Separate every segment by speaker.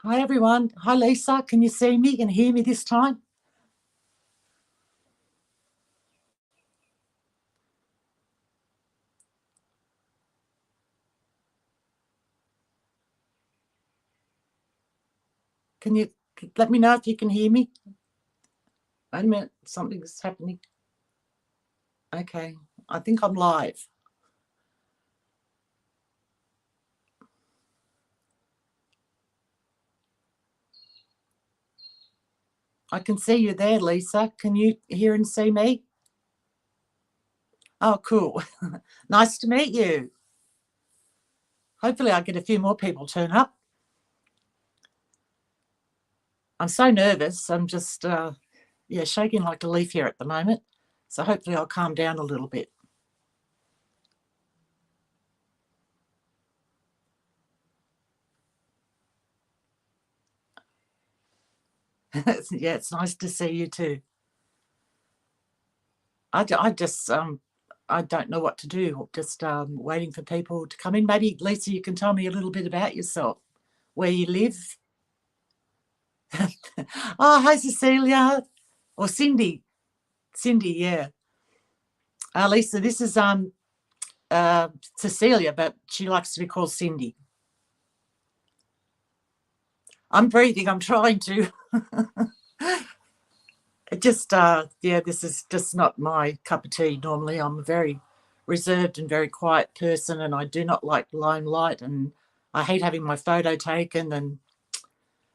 Speaker 1: Hi, everyone. Hi, Lisa. Can you see me and hear me this time? Can you let me know if you can hear me? Wait a minute. Something's happening. Okay. I think I'm live. I can see you there, Lisa. Can you hear and see me? Oh, cool. Nice to meet you. Hopefully, I get a few more people turn up. I'm so nervous. I'm just, shaking like a leaf here at the moment. So hopefully, I'll calm down a little bit. Yeah, it's nice to see you too. I don't know what to do. Just waiting for people to come in. Maybe Lisa, you can tell me a little bit about yourself, where you live. Oh, hi Cecilia or Cindy. Cindy, yeah. Lisa, this is Cecilia, but she likes to be called Cindy. I'm breathing. I'm trying to. This is just not my cup of tea. Normally, I'm a very reserved and very quiet person, and I do not like limelight, and I hate having my photo taken.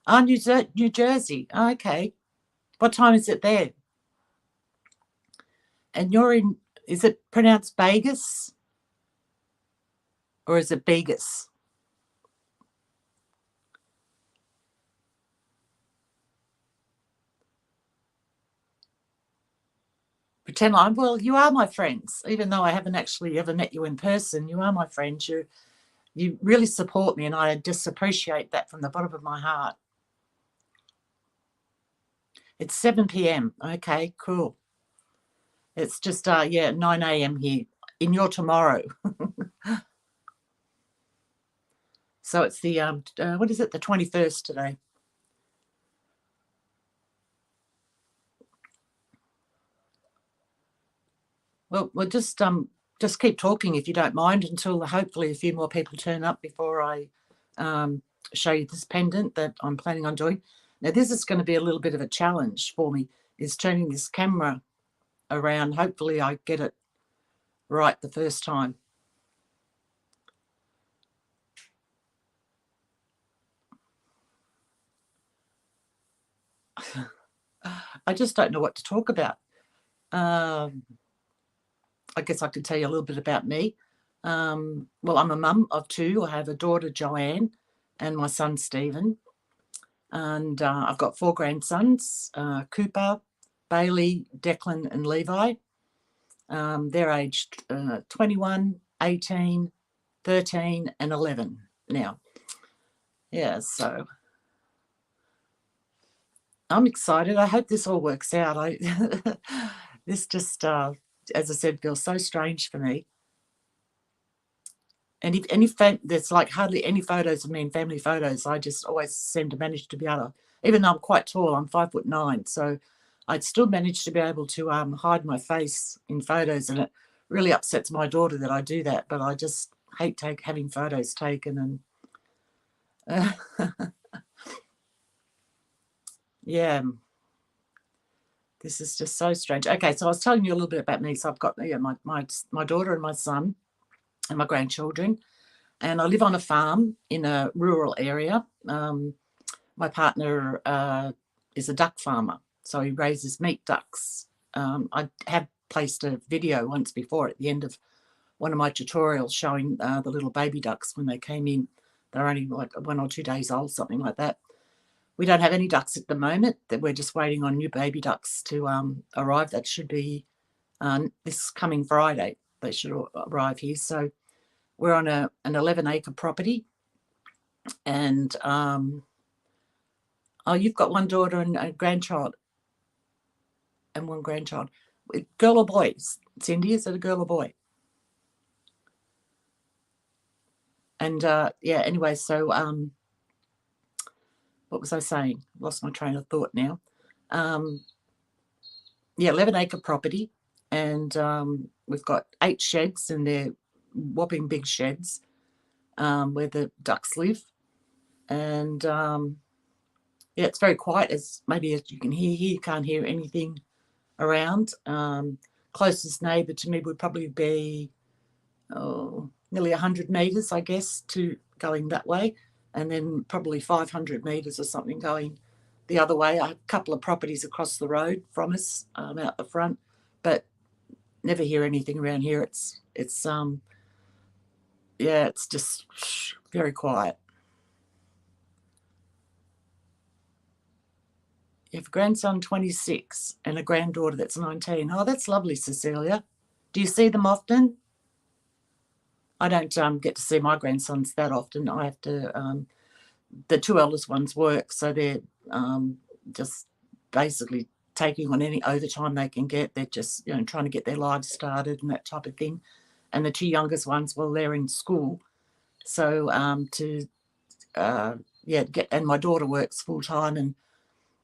Speaker 1: And New Jersey. Okay, what time is it there? And you're in? Is it pronounced Vegas or is it Vegas? Pretend I'm. Well, you are my friends, even though I haven't actually ever met you in person. You are my friends. You really support me, and I just appreciate that from the bottom of my heart. It's 7 p.m. Okay, cool. It's just 9 a.m. here in your tomorrow. So it's the what is it? The 21st today. Well, we'll just keep talking if you don't mind until hopefully a few more people turn up before I um show you this pendant that I'm planning on doing. Now this is going to be a little bit of a challenge for me, is turning this camera around. Hopefully I get it right the first time. I just don't know what to talk about. Um, I guess I could tell you a little bit about me. Well, I'm a mum of two. I have a daughter, Joanne, and my son, Stephen. And I've got four grandsons, Cooper, Bailey, Declan, and Levi. They're aged 21, 18, 13, and 11 now. Yeah, so I'm excited. I hope this all works out. This just, as I said, feels so strange for me. And if any there's like hardly any photos of me in family photos. I just always seem to manage to be able to, even though I'm quite tall, I'm 5'9", so I'd still manage to be able to hide my face in photos, and it really upsets my daughter that I do that. But I just hate having photos taken, and yeah, this is just so strange. Okay, so I was telling you a little bit about me. So I've got my daughter and my son and my grandchildren, and I live on a farm in a rural area. My partner is a duck farmer, so he raises meat ducks. I have placed a video once before at the end of one of my tutorials showing the little baby ducks when they came in. They're only like 1 or 2 days old, something like that. We don't have any ducks at the moment. That we're just waiting on new baby ducks to arrive. That should be this coming Friday. They should arrive here. So we're on an 11-acre property, and oh, you've got one daughter and a grandchild, and one grandchild. Girl or boy? Cindy, is it a girl or boy? And yeah, anyway, so what was I saying? Lost my train of thought now. Yeah, 11-acre property, and we've got 8 sheds, and they're whopping big sheds where the ducks live. And yeah, it's very quiet. As maybe as you can hear here, you can't hear anything around. Closest neighbour to me would probably be nearly 100 metres, I guess, to going that way, and then probably 500 metres or something going the other way. A couple of properties across the road from us, out the front, but never hear anything around here. It's yeah, it's just very quiet. You have a grandson 26 and a granddaughter that's 19. Oh, that's lovely, Cecilia. Do you see them often? I don't get to see my grandsons that often. I have to. The 2 eldest ones work, so they're just basically taking on any overtime they can get. They're just trying to get their lives started and that type of thing. And the 2 youngest ones, well, they're in school, so get. And my daughter works full time, and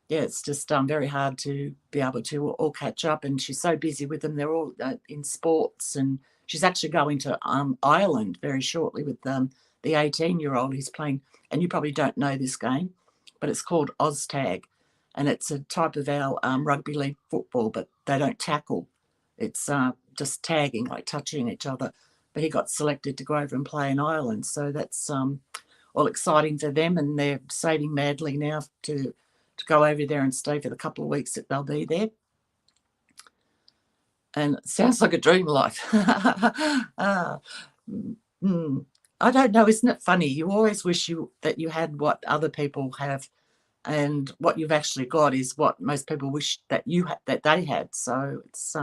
Speaker 1: yeah, it's just very hard to be able to all catch up. And she's so busy with them. They're all in sports, and she's actually going to Ireland very shortly with the 18-year-old who's playing. And you probably don't know this game, but it's called Oztag, and it's a type of our rugby league football, but they don't tackle. It's just tagging, like touching each other. But he got selected to go over and play in Ireland, so that's all exciting for them, and they're saving madly now to go over there and stay for the couple of weeks that they'll be there. And it sounds like a dream life. I don't know, isn't it funny? You always wish that you had what other people have, and what you've actually got is what most people wish that that they had. So it's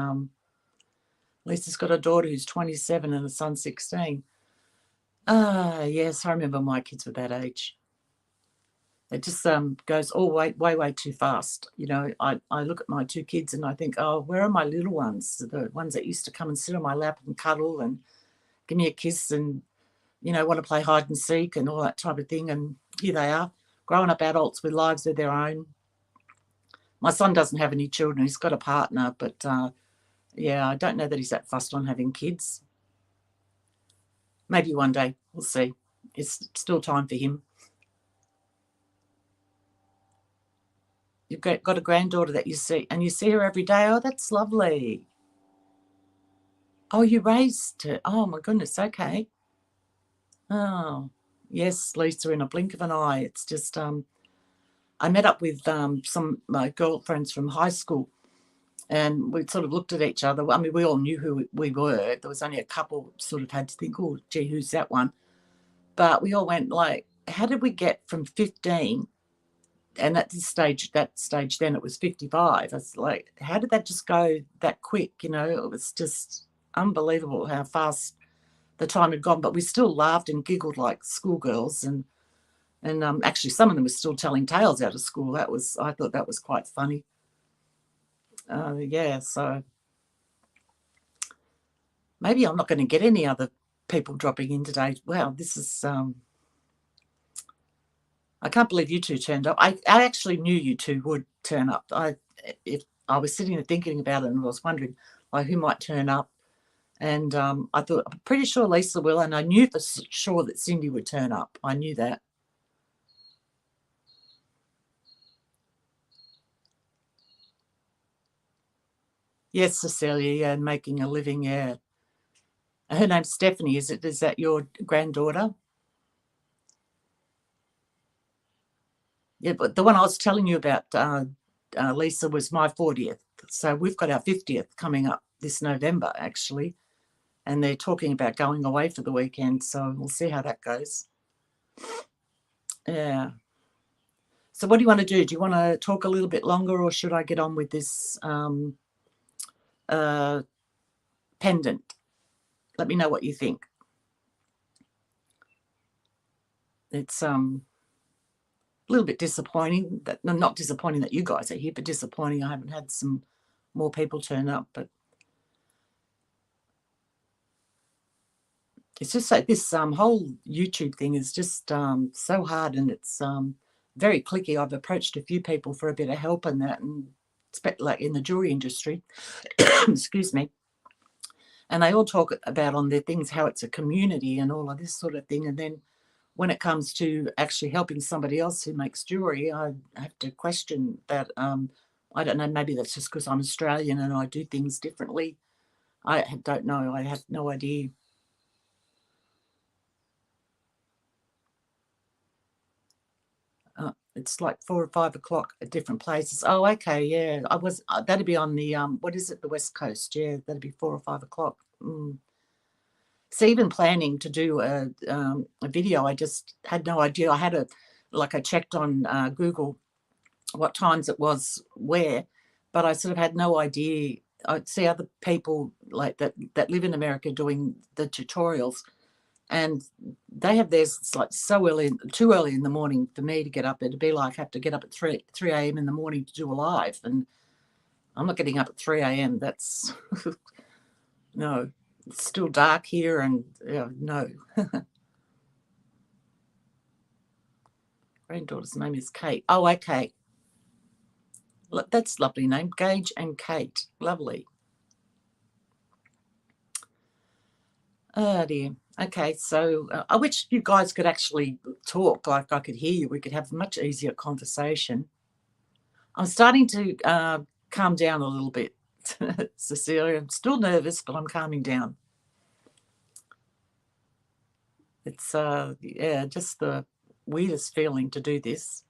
Speaker 1: Lisa's got a daughter who's 27 and a son 16. Yes, I remember my kids were that age. It just goes all way too fast. I look at my 2 kids and I think, oh, where are my little ones? The ones that used to come and sit on my lap and cuddle and give me a kiss and, want to play hide and seek and all that type of thing. And here they are, growing up adults with lives of their own. My son doesn't have any children. He's got a partner, but yeah, I don't know that he's that fussed on having kids. Maybe one day, we'll see. It's still time for him. You've got a granddaughter that you see, and you see her every day. Oh, that's lovely. Oh, you raised her. Oh, my goodness. Okay. Oh, yes, Lisa, in a blink of an eye. It's just, I met up with some of my girlfriends from high school, and we sort of looked at each other. I mean, we all knew who we were. There was only a couple sort of had to think, oh, gee, who's that one? But we all went like, how did we get from 15? And at that stage then it was 55. I was like, how did that just go that quick? It was just unbelievable how fast the time had gone. But we still laughed and giggled like schoolgirls, and actually some of them were still telling tales out of school. I thought that was quite funny. Yeah, so maybe I'm not going to get any other people dropping in today. Wow, this is I can't believe you 2 turned up. I actually knew you 2 would turn up. If I was sitting there thinking about it, and I was wondering like who might turn up, and I thought, I'm pretty sure Lisa will, and I knew for sure that Cindy would turn up. I knew that. Yes, Cecilia, yeah, and making a living, yeah. Her name's Stephanie, is it? Is that your granddaughter? Yeah, but the one I was telling you about, Lisa, was my 40th. So we've got our 50th coming up this November, actually. And they're talking about going away for the weekend. So we'll see how that goes. Yeah. So what do you want to do? Do you want to talk a little bit longer, or should I get on with this pendant? Let me know what you think. It's a little bit disappointing that, no, not disappointing that you guys are here, but disappointing I haven't had some more people turn up. But it's just like this whole YouTube thing is just so hard, and it's very clicky. I've approached a few people for a bit of help in that, and like in the jewelry industry, excuse me, and they all talk about on their things how it's a community and all of this sort of thing. And then when it comes to actually helping somebody else who makes jewelry, I have to question that. I don't know, maybe that's just because I'm Australian and I do things differently. I don't know. I have no idea. It's like 4 or 5 o'clock at different places. Oh, okay, yeah. I was that'd be on the what is it, the West Coast? Yeah, that'd be 4 or 5 o'clock. So even planning to do a video, I just had no idea. I had I checked on Google what times it was where, but I sort of had no idea. I'd see other people like that live in America doing the tutorials, and they have theirs. It's like so early, too early in the morning for me to get up. It'd be like I have to get up at 3 a.m. in the morning to do a live, and I'm not getting up at 3 a.m. That's no. It's still dark here, and no. Granddaughter's name is Kate. Oh, okay. That's a lovely name, Gage and Kate. Lovely. Oh dear. Okay, so I wish you guys could actually talk, like I could hear you. We could have a much easier conversation. I'm starting to calm down a little bit, Cecilia. I'm still nervous, but I'm calming down. It's yeah, just the weirdest feeling to do this.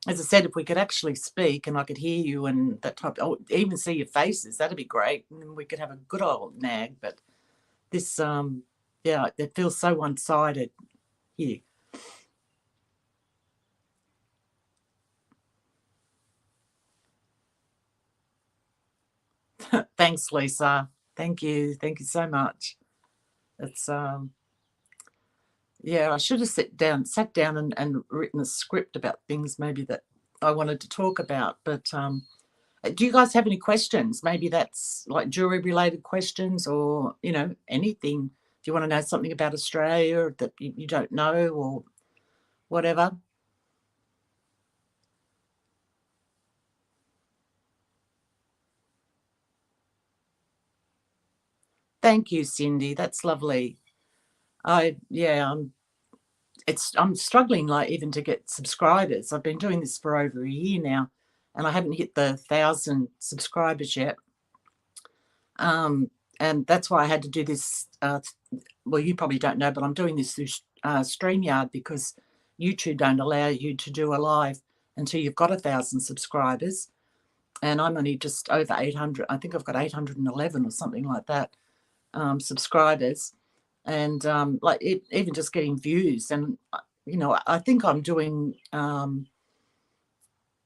Speaker 1: As I said, if we could actually speak and I could hear you and that type, oh, even see your faces, that'd be great, and then we could have a good old nag. But this, yeah, it feels so one-sided here. Thanks, Lisa. Thank you. Thank you so much. It's yeah, I should have sat down and written a script about things maybe that I wanted to talk about. But do you guys have any questions? Maybe that's like jewelry related questions, or anything. Do you want to know something about Australia that you don't know, or whatever? Thank you, Cindy. That's lovely. Yeah, I'm struggling like even to get subscribers. I've been doing this for over a year now, and I haven't hit the 1,000 subscribers yet. And that's why I had to do this. Well, you probably don't know, but I'm doing this through StreamYard because YouTube don't allow you to do a live until you've got 1,000 subscribers. And I'm only just over 800. I think I've got 811 or something like that subscribers. And even just getting views. And, I think I'm doing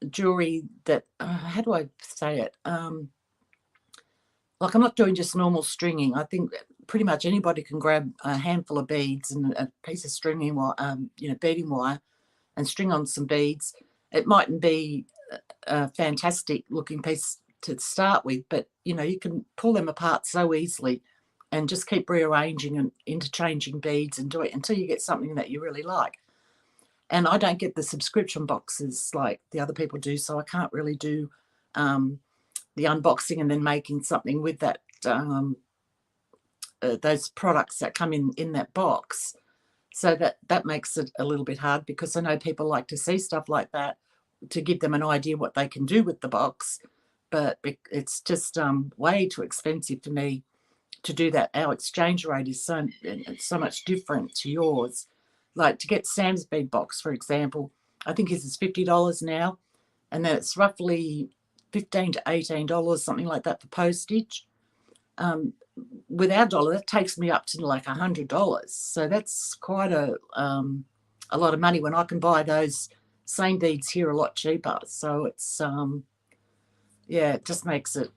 Speaker 1: jewelry that, how do I say it? Like I'm not doing just normal stringing. I think pretty much anybody can grab a handful of beads and a piece of stringing wire, beading wire, and string on some beads. It mightn't be a fantastic looking piece to start with, but you can pull them apart so easily and just keep rearranging and interchanging beads and do it until you get something that you really like. And I don't get the subscription boxes like the other people do, so I can't really do the unboxing and then making something with that those products that come in that box. So that makes it a little bit hard, because I know people like to see stuff like that to give them an idea what they can do with the box, but it's just way too expensive for me to do that. Our exchange rate is so much different to yours. Like to get Sam's bead box, for example, I think his is $50 now, and then it's roughly $15 to $18, something like that, for postage. With our dollar, that takes me up to like $100. So that's quite a lot of money when I can buy those same beads here a lot cheaper. So it's yeah, it just makes it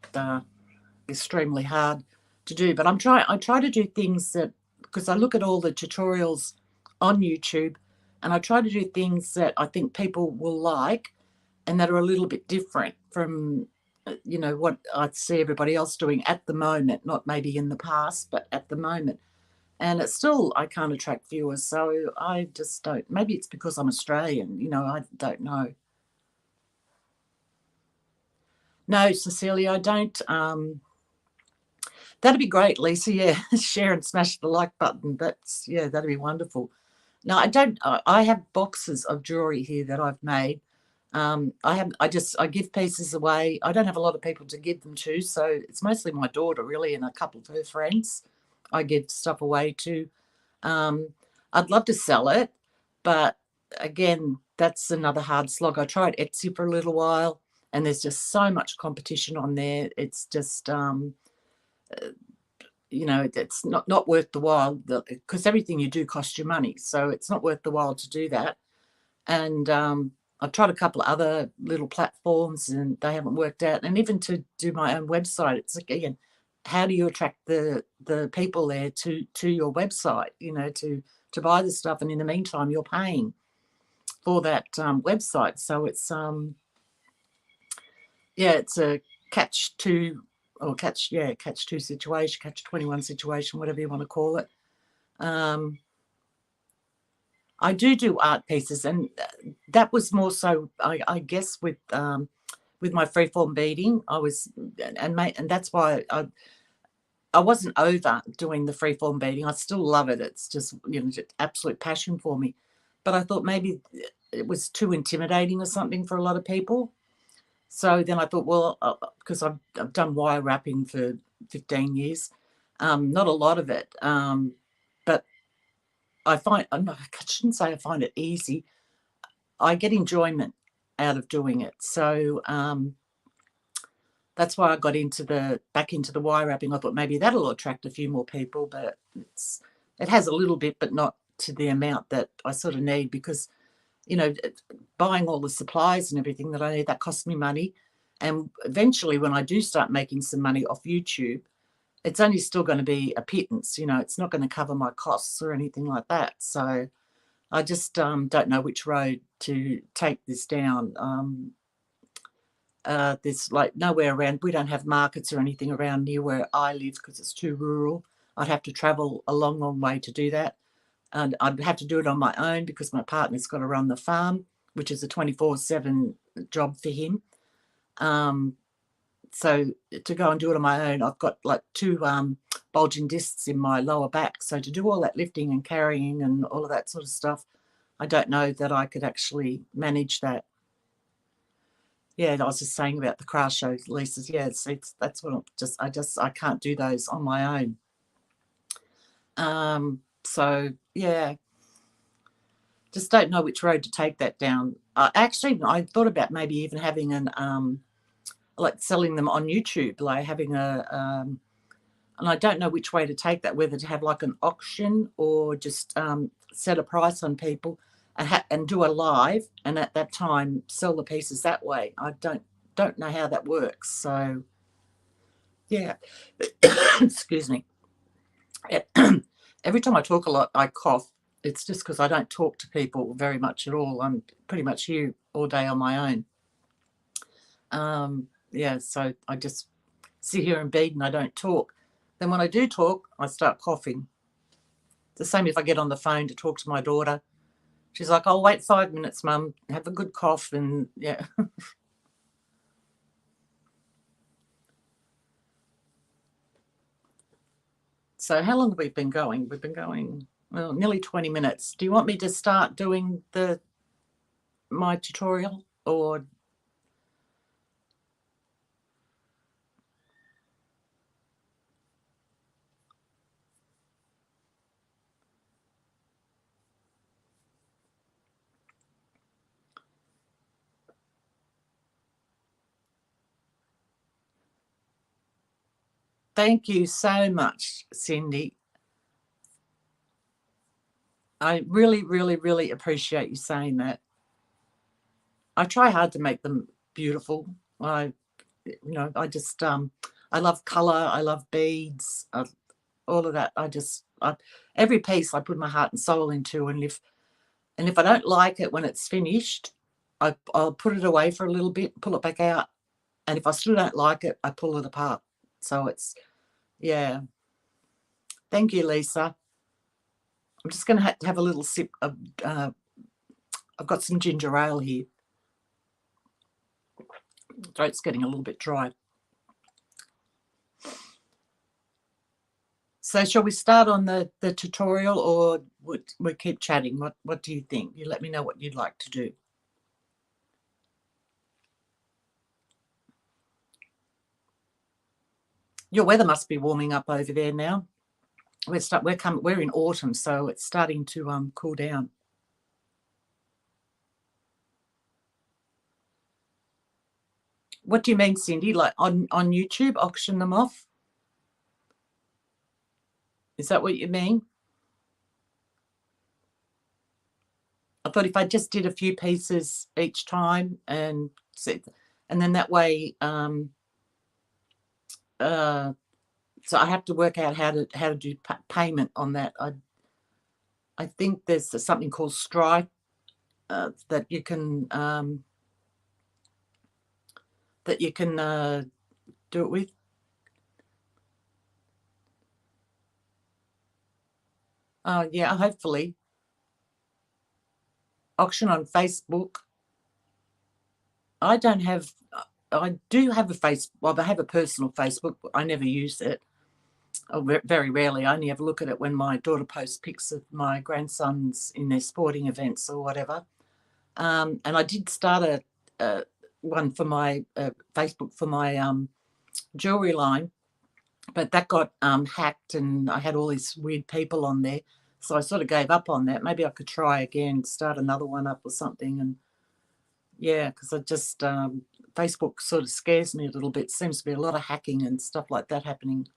Speaker 1: extremely hard to do. But I try to do things that, because I look at all the tutorials on YouTube, and I try to do things that I think people will like and that are a little bit different from what I see everybody else doing at the moment, not maybe in the past, but at the moment. and it's still I can't attract viewers. So I just don't. Maybe it's because I'm Australian. I don't know. No, Cecilia, I don't. That'd be great, Lisa. Yeah, share and smash the like button. Yeah, that'd be wonderful. No, I don't. I have boxes of jewelry here that I've made. I have. I give pieces away. I don't have a lot of people to give them to, so it's mostly my daughter, really, and a couple of her friends. I give stuff away to. Um, I'd love to sell it, but again, that's another hard slog. I tried Etsy for a little while, and there's just so much competition on there. It's just it's not worth the while because everything you do costs you money, so it's not worth the while to do that. And I've tried a couple of other little platforms and they haven't worked out, and even to do my own website, it's like, again, how do you attract the people there to your website, to buy the stuff, and in the meantime you're paying for that website. So it's it's a catch two, or catch two situation, catch 21 situation, whatever you want to call it. I do art pieces, and that was more so, I guess, with my freeform beading. And that's why I wasn't over doing the freeform beading. I still love it. It's just just absolute passion for me. But I thought maybe it was too intimidating or something for a lot of people. So then I thought, well, because I've done wire wrapping for 15 years, not a lot of it, but I shouldn't say I find it easy. I get enjoyment out of doing it. So that's why I got back into the wire wrapping. I thought maybe that'll attract a few more people, but it has a little bit, but not to the amount that I sort of need, because buying all the supplies and everything that I need, that costs me money. And eventually, when I do start making some money off YouTube, it's only still going to be a pittance. It's not going to cover my costs or anything like that. So I just don't know which road to take this down. There's like nowhere around. We don't have markets or anything around near where I live because it's too rural. I'd have to travel a long, long way to do that. And I'd have to do it on my own because my partner's got to run the farm, which is a 24/7 job for him. So to go and do it on my own, I've got like two bulging discs in my lower back. So to do all that lifting and carrying and all of that sort of stuff, I don't know that I could actually manage that. Yeah, I was just saying about the craft show, Lisa's. Yeah, that's what I can't do those on my own. So yeah, just don't know which road to take that down. Actually, I thought about maybe even having like selling them on YouTube, like having and I don't know which way to take that, whether to have like an auction or just set a price on people and do a live, and at that time sell the pieces that way. I don't know how that works. So yeah, excuse me. Every time I talk a lot, I cough. It's just because I don't talk to people very much at all. I'm pretty much here all day on my own. Yeah, so I just sit here and bead and I don't talk. Then when I do talk, I start coughing. The same if I get on the phone to talk to my daughter. She's like, "I'll wait 5 minutes, Mum. Have a good cough." And yeah. So how long have we been going? We've been going, well, nearly 20 minutes. Do you want me to start doing my tutorial, or? Thank you so much, Cindy. I really, really, really appreciate you saying that. I try hard to make them beautiful. I just I love color. I love beads. All of that. Every piece I put my heart and soul into, and if I don't like it when it's finished, I'll put it away for a little bit, pull it back out, and if I still don't like it, I pull it apart. So it's, yeah. Thank you, Lisa. I'm just going to have a little sip of, I've got some ginger ale here. Throat's getting a little bit dry. So shall we start on the tutorial, or would we keep chatting? What do you think? You let me know what you'd like to do. Your weather must be warming up over there now. We're in autumn, so it's starting to cool down. What do you mean, Cindy? Like on YouTube, auction them off? Is that what you mean? I thought if I just did a few pieces each time and then that way, so I have to work out how to do payment on that. I think there's something called Stripe that you can do it with. Yeah, hopefully. Auction on Facebook. I do have a I have a personal Facebook, but I never use it. Very rarely. I only ever look at it when my daughter posts pics of my grandsons in their sporting events or whatever. And I did start a one for my Facebook for my jewelry line, but that got hacked, and I had all these weird people on there. So I sort of gave up on that. Maybe I could try again, start another one up or something. And yeah, because I just Facebook sort of scares me a little bit. Seems to be a lot of hacking and stuff like that happening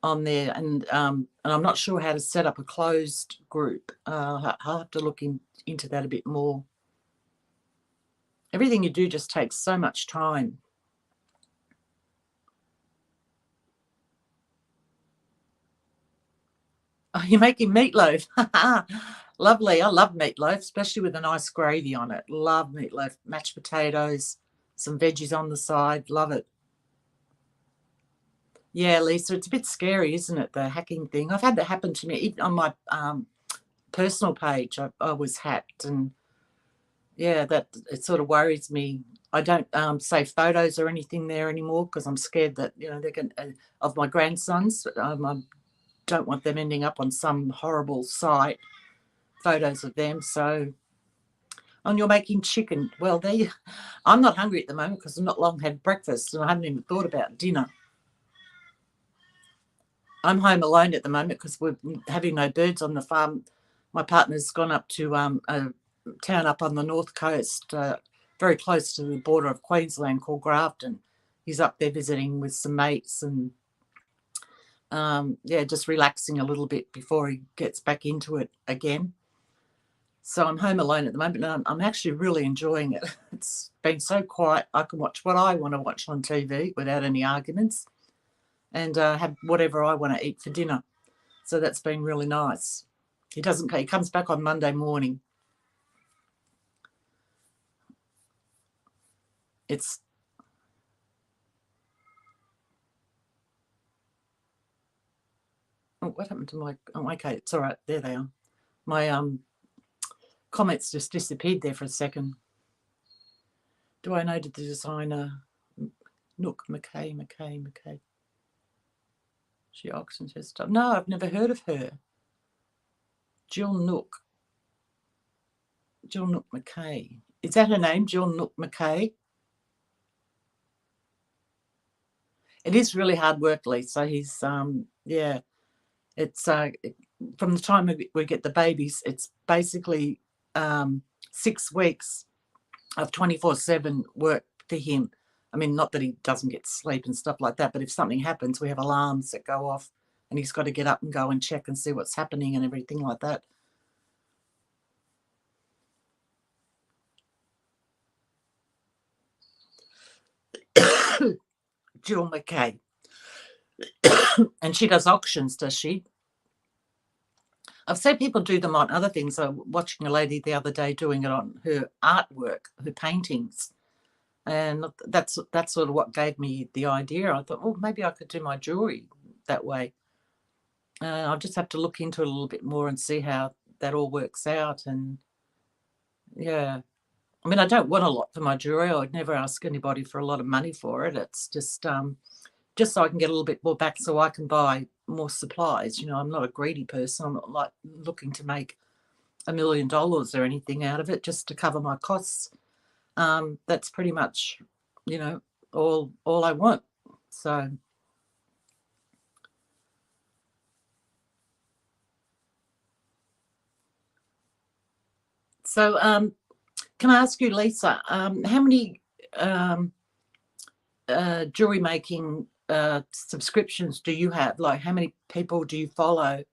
Speaker 1: on there, and I'm not sure how to set up a closed group. I'll have to look into that a bit more. Everything you do just takes so much time. Oh, you're making meatloaf. Lovely. I love meatloaf, especially with a nice gravy on it. Love meatloaf, mashed potatoes, some veggies on the side. Love it. Yeah, Lisa, it's a bit scary, isn't it, the hacking thing? I've had that happen to me. Even on my personal page, I was hacked, and yeah, that it sort of worries me. I don't save photos or anything there anymore because I'm scared that they're going of my grandsons. I don't want them ending up on some horrible site, photos of them. So, and you're making chicken. Well, I'm not hungry at the moment because I've not long had breakfast and I haven't even thought about dinner. I'm home alone at the moment because we're having no birds on the farm. My partner's gone up to a town up on the north coast, very close to the border of Queensland, called Grafton. He's up there visiting with some mates and yeah, just relaxing a little bit before he gets back into it again. So I'm home alone at the moment, and I'm actually really enjoying it. It's been so quiet. I can watch what I want to watch on TV without any arguments, and have whatever I want to eat for dinner. So that's been really nice. He comes back on Monday morning. It's what happened to my okay, it's all right. There they are. My comments just disappeared there for a second. Do I know the designer Nook McKay? She auctions her stuff. No, I've never heard of her. Jill Nook McKay. Is that her name, Jill Nook McKay? It is really hard work, Lisa. He's yeah. It's from the time we get the babies, it's basically 6 weeks of 24/7 work for him. I mean, not that he doesn't get sleep and stuff like that, but if something happens, we have alarms that go off and he's got to get up and go and check and see what's happening and everything like that. Jill McKay. And she does auctions, does she? I've seen people do them on other things. I was watching a lady the other day doing it on her artwork, her paintings. And that's sort of what gave me the idea. I thought, oh, maybe I could do my jewelry that way. I'll just have to look into it a little bit more and see how that all works out. And yeah, I mean, I don't want a lot for my jewelry. I would never ask anybody for a lot of money for it. It's just so I can get a little bit more back so I can buy more supplies. You know, I'm not a greedy person. I'm not like looking to make $1 million or anything out of it, just to cover my costs. That's pretty much, you know, all I want. So can I ask you, Lisa, how many jewelry making subscriptions do you have? Like, how many people do you follow,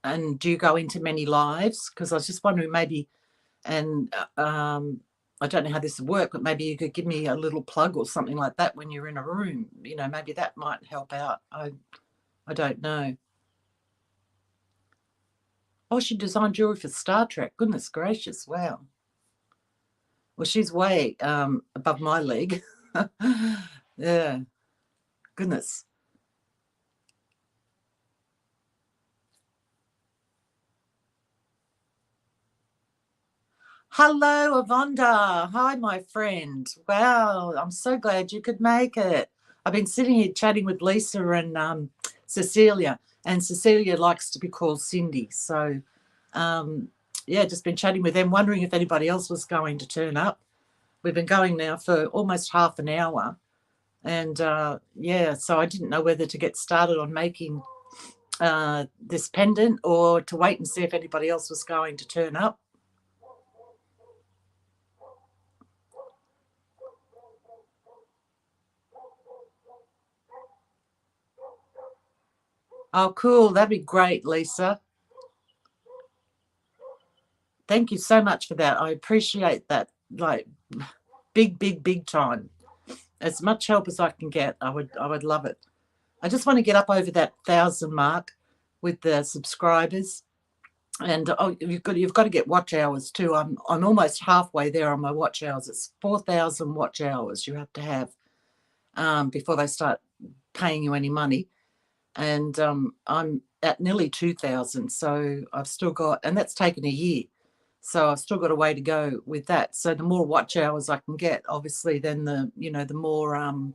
Speaker 1: and do you go into many lives? Because I was just wondering, maybe, and I don't know how this would work, but maybe you could give me a little plug or something like that when you're in a room. You know, maybe that might help out. I don't know. Oh, she designed jewelry for Star Trek. Goodness gracious! Wow. Well, she's way above my league. Yeah. Goodness. Hello, Avonda. Hi, my friend. Wow, I'm so glad you could make it. I've been sitting here chatting with Lisa and Cecilia, and Cecilia likes to be called Cindy. So, um, yeah, just been chatting with them, wondering if anybody else was going to turn up. We've been going now for almost half an hour, and yeah, so I didn't know whether to get started on making this pendant or to wait and see if anybody else was going to turn up. Oh, cool. That'd be great, Lisa. Thank you so much for that. I appreciate that. Like, big, big, big time. As much help as I can get, I would love it. I just want to get up over that 1,000 mark with the subscribers. And oh, you've got to get watch hours too. I'm almost halfway there on my watch hours. It's 4,000 watch hours you have to have before they start paying you any money. And I'm at nearly 2,000, so I've still got, and that's taken a year. So I've still got a way to go with that. So the more watch hours I can get, obviously, then the more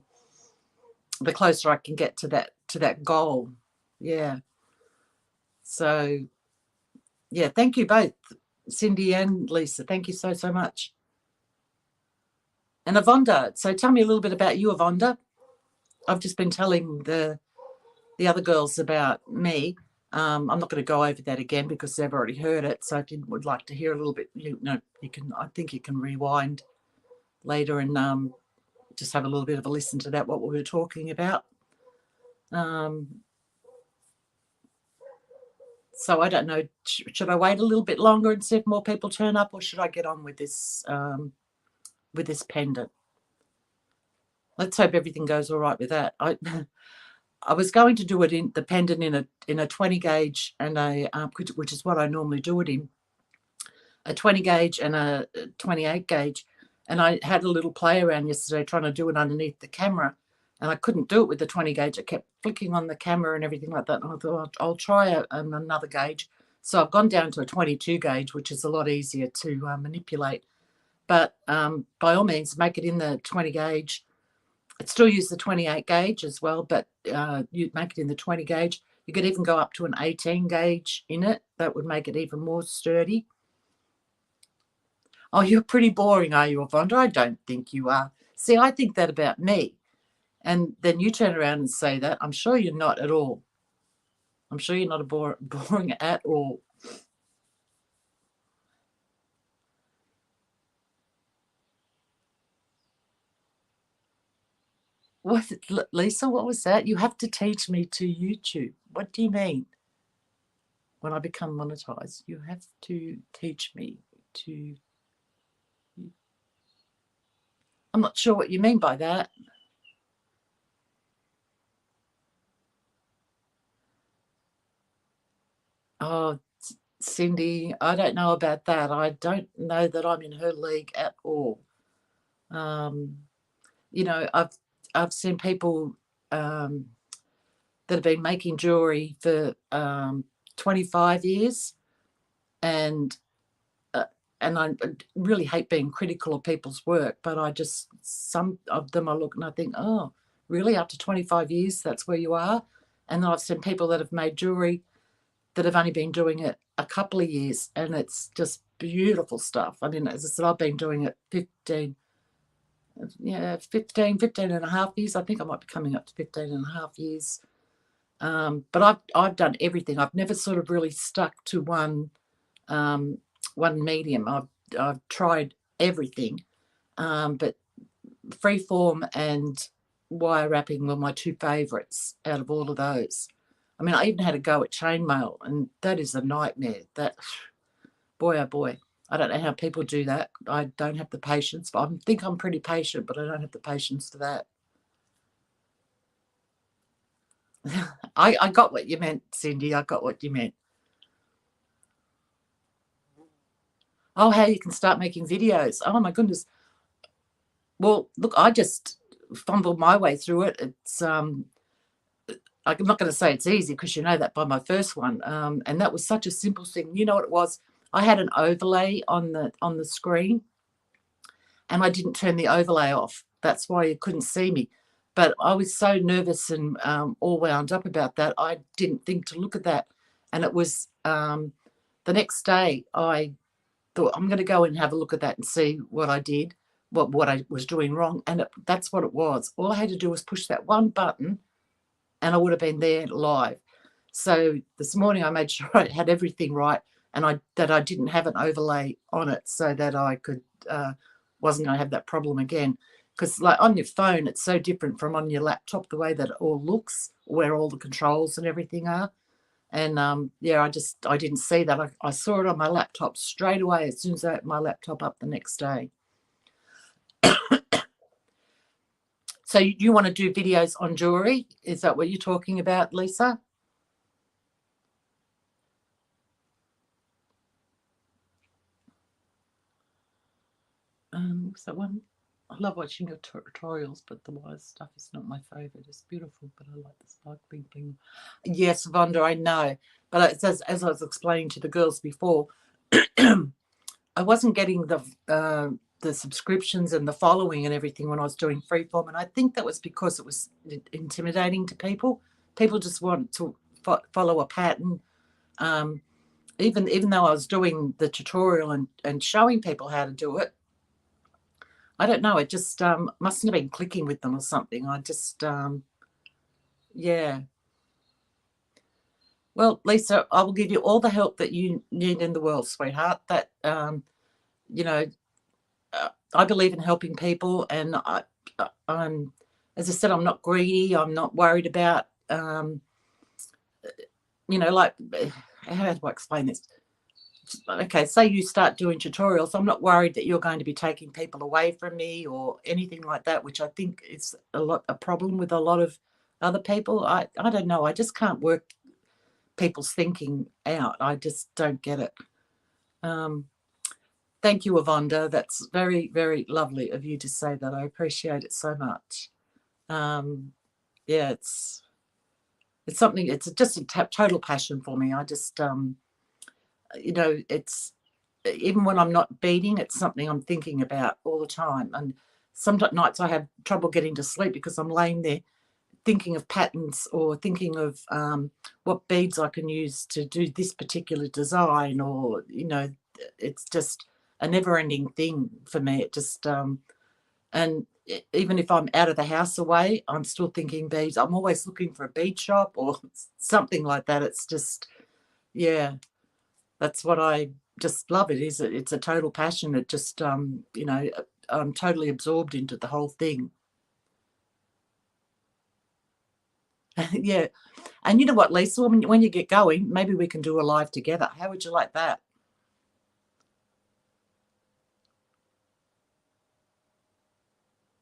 Speaker 1: the closer I can get to that goal. Yeah. So yeah, thank you both, Cindy and Lisa. Thank you so much. And Avonda, so tell me a little bit about you, Avonda. I've just been telling the other girls about me. I'm not going to go over that again because they've already heard it. So would like to hear a little bit. You know, you can. I think you can rewind later and just have a little bit of a listen to that, what we were talking about. Um, so I don't know. Should I wait a little bit longer and see if more people turn up, or should I get on with this pendant? Let's hope everything goes all right with that. I was going to do it in the pendant in a 20 gauge and a which is what I normally do it in, a 20 gauge and a 28 gauge. And I had a little play around yesterday trying to do it underneath the camera, and I couldn't do it with the 20 gauge. It kept flicking on the camera and everything like that. And I thought I'll try another gauge. So I've gone down to a 22 gauge, which is a lot easier to manipulate. But by all means, make it in the 20 gauge. I'd still use the 28 gauge as well, but you'd make it in the 20 gauge. You could even go up to an 18 gauge in it. That would make it even more sturdy. Oh, you're pretty boring, are you, Avonda? I don't think you are. See, I think that about me. And then you turn around and say that. I'm sure you're not at all. I'm sure you're not boring at all. What, Lisa, what was that? You have to teach me to YouTube. What do you mean? When I become monetized, you have to teach me to. I'm not sure what you mean by that. Oh, Cindy, I don't know about that. I don't know that I'm in her league at all. Um, you know, I've seen people that have been making jewelry for 25 years, and I really hate being critical of people's work, but I just, some of them I look and I think, oh, really, after 25 years, that's where you are? And then I've seen people that have made jewelry that have only been doing it a couple of years, and it's just beautiful stuff. I mean, as I said, I've been doing it 15 and a half years. I think I might be coming up to 15 and a half years. But I've done everything. I've never sort of really stuck to one medium. I've tried everything, but freeform and wire wrapping were my two favourites out of all of those. I mean, I even had a go at chainmail, and that is a nightmare. That, boy, oh boy, I don't know how people do that. I don't have the patience. But I think I'm pretty patient, but I don't have the patience for that. I got what you meant, Cindy. I got what you meant. Oh, how you can start making videos. Oh, my goodness. Well, look, I just fumbled my way through it. It's I'm not going to say it's easy, because you know that by my first one, and that was such a simple thing. You know what it was? I had an overlay on the screen, and I didn't turn the overlay off. That's why you couldn't see me. But I was so nervous and all wound up about that, I didn't think to look at that. And it was the next day I thought, I'm going to go and have a look at that and see what I did, what I was doing wrong. And that's what it was. All I had to do was push that one button, and I would have been there live. So this morning I made sure I had everything right, and that I didn't have an overlay on it, so that I could wasn't going to have that problem again. Because like on your phone, it's so different from on your laptop, the way that it all looks, where all the controls and everything are. And yeah, I didn't see that. I saw it on my laptop straight away as soon as I opened my laptop up the next day. So you want to do videos on jewelry? Is that what you're talking about, Lisa? What's that one? I love watching your tutorials, but the wire stuff is not my favourite. It's beautiful, but I like the sparkling thing. Yes, Vonda, I know. But as I was explaining to the girls before, I wasn't getting the subscriptions and the following and everything when I was doing freeform, and I think that was because it was intimidating to people. People just want to follow a pattern. Even though I was doing the tutorial and showing people how to do it, I don't know, it just mustn't have been clicking with them or something. I just, yeah. Well, Lisa, I will give you all the help that you need in the world, sweetheart. That, you know, I believe in helping people, and I'm, as I said, I'm not greedy. I'm not worried about, like, how do I explain this? Okay, say you start doing tutorials, I'm not worried that you're going to be taking people away from me or anything like that, which I think is a problem with a lot of other people. I don't know. I just can't work people's thinking out. I just don't get it. Thank you, Avonda. That's very, very lovely of you to say that. I appreciate it so much. Yeah, it's something. It's just a total passion for me. I just it's, even when I'm not beading, it's something I'm thinking about all the time. And some nights I have trouble getting to sleep because I'm laying there thinking of patterns, or thinking of what beads I can use to do this particular design, or it's just a never-ending thing for me. It just and even if I'm out of the house away, I'm still thinking beads. I'm always looking for a bead shop or something like that. It's just, yeah, that's what I just love. It's a total passion. It just I'm totally absorbed into the whole thing. Yeah. And you know what, Lisa, when you get going, maybe we can do a live together. How would you like that?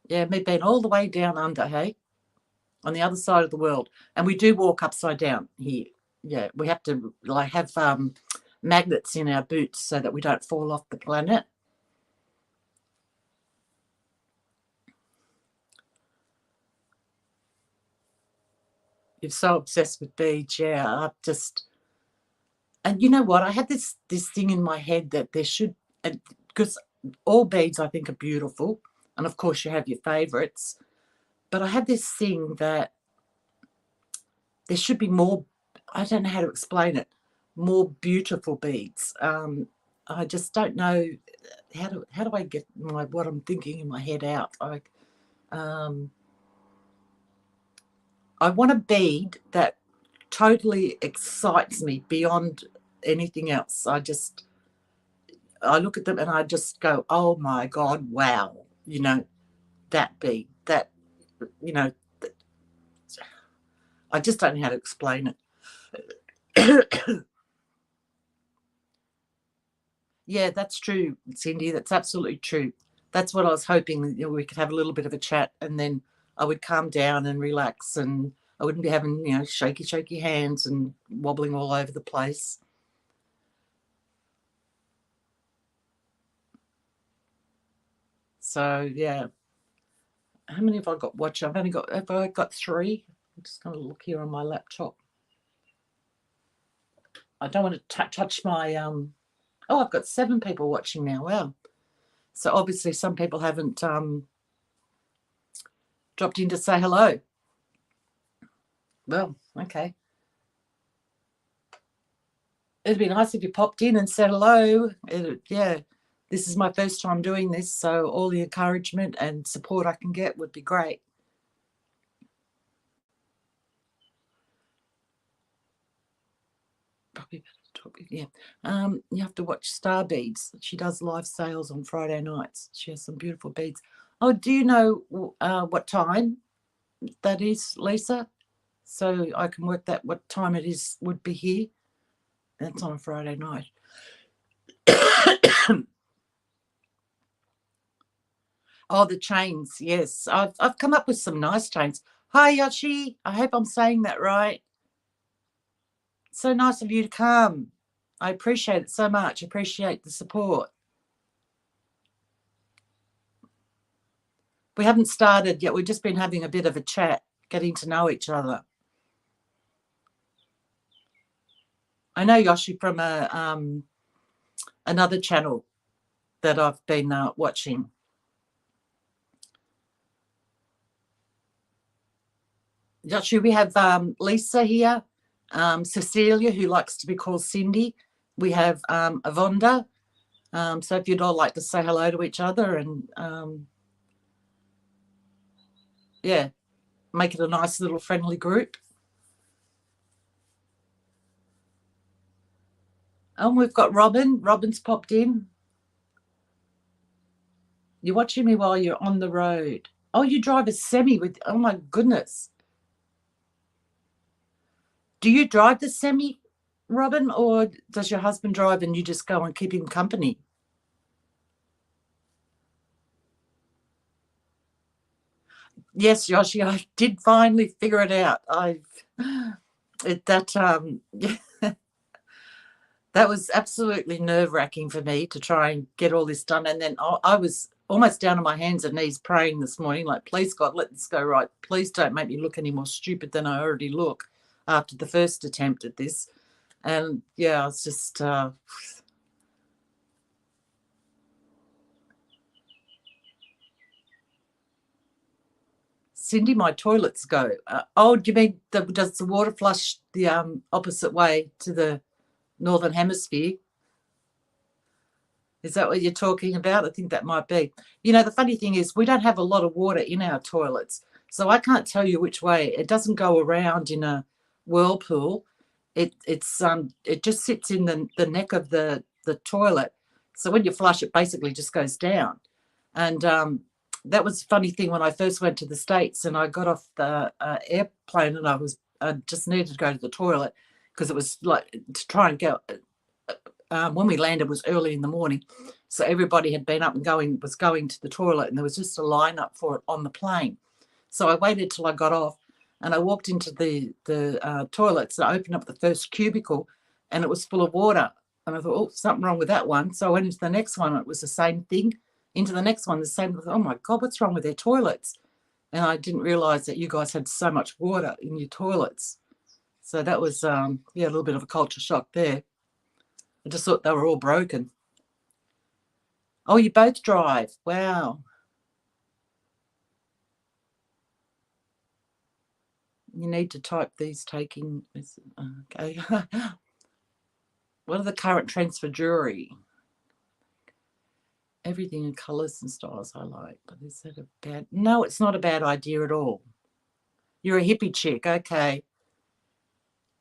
Speaker 1: Yeah, me being all the way down under, hey, on the other side of the world. And we do walk upside down here. Yeah, we have to like have magnets in our boots so that we don't fall off the planet. You're so obsessed with beads, yeah. I just, and you know what? I had this thing in my head that there should, because all beads I think are beautiful, and of course you have your favourites. But I had this thing that there should be more. I don't know how to explain it. More beautiful beads. I just don't know how do I get my what I'm thinking in my head out. Um, I want a bead that totally excites me beyond anything else. I look at them and I just go, oh my God, wow. You know, that bead, that, you know, I just don't know how to explain it. Yeah, that's true, Cindy. That's absolutely true. That's what I was hoping. We could have a little bit of a chat, and then I would calm down and relax, and I wouldn't be having shaky hands and wobbling all over the place. So yeah, how many have I got watching? Have I got 3? I'm just going to look here on my laptop. I don't want to touch my Oh, I've got 7 people watching now. Wow. So obviously some people haven't dropped in to say hello. Well, okay. It'd be nice if you popped in and said hello. Yeah, this is my first time doing this, so all the encouragement and support I can get would be great. Probably yeah. You have to watch Star Beads. She does live sales on Friday nights. She has some beautiful beads. Oh, do you know what time that is, Lisa? So I can work that what time it is would be here. That's on a Friday night. Oh, the chains. Yes, I've come up with some nice chains. Hi, Yoshi. I hope I'm saying that right. So nice of you to come. I appreciate it so much. Appreciate the support. We haven't started yet. We've just been having a bit of a chat, getting to know each other. I know Yoshi from another channel that I've been watching. Yoshi, we have Lisa here, Cecilia, who likes to be called Cindy. We have Avonda. So if you'd all like to say hello to each other and yeah, make it a nice little friendly group. And we've got Robin. Robin's popped in. You're watching me while you're on the road. Oh, you drive a semi with, oh my goodness. Do you drive the semi, Robin, or does your husband drive and you just go and keep him company? Yes, Yoshi, I did finally figure it out. That was absolutely nerve-wracking for me to try and get all this done. And then I was almost down on my hands and knees praying this morning, like, please, God, let this go right. Please don't make me look any more stupid than I already look after the first attempt at this. And yeah, it's just Cindy, my toilets go. Oh, do you mean does the water flush the opposite way to the northern hemisphere? Is that what you're talking about? I think that might be. You know, the funny thing is we don't have a lot of water in our toilets, so I can't tell you which way. It doesn't go around in a whirlpool. It just sits in the neck of the toilet. So when you flush, it basically just goes down. And that was a funny thing when I first went to the States and I got off the airplane and I just needed to go to the toilet because it was like to try and go. When we landed, it was early in the morning, so everybody had been up and was going to the toilet, and there was just a line up for it on the plane. So I waited till I got off, and I walked into the toilets. And I opened up the first cubicle, and it was full of water. And I thought, oh, something wrong with that one. So I went into the next one, and it was the same thing. Into the next one, the same. Oh my God, what's wrong with their toilets? and I didn't realise that you guys had so much water in your toilets. So that was, yeah, a little bit of a culture shock there. I just thought they were all broken. Oh, you both drive. Wow. You need to type these taking. Okay. What are the current trends for jewelry? Everything in colours and styles I like. But is that a bad? No, it's not a bad idea at all. You're a hippie chick. Okay.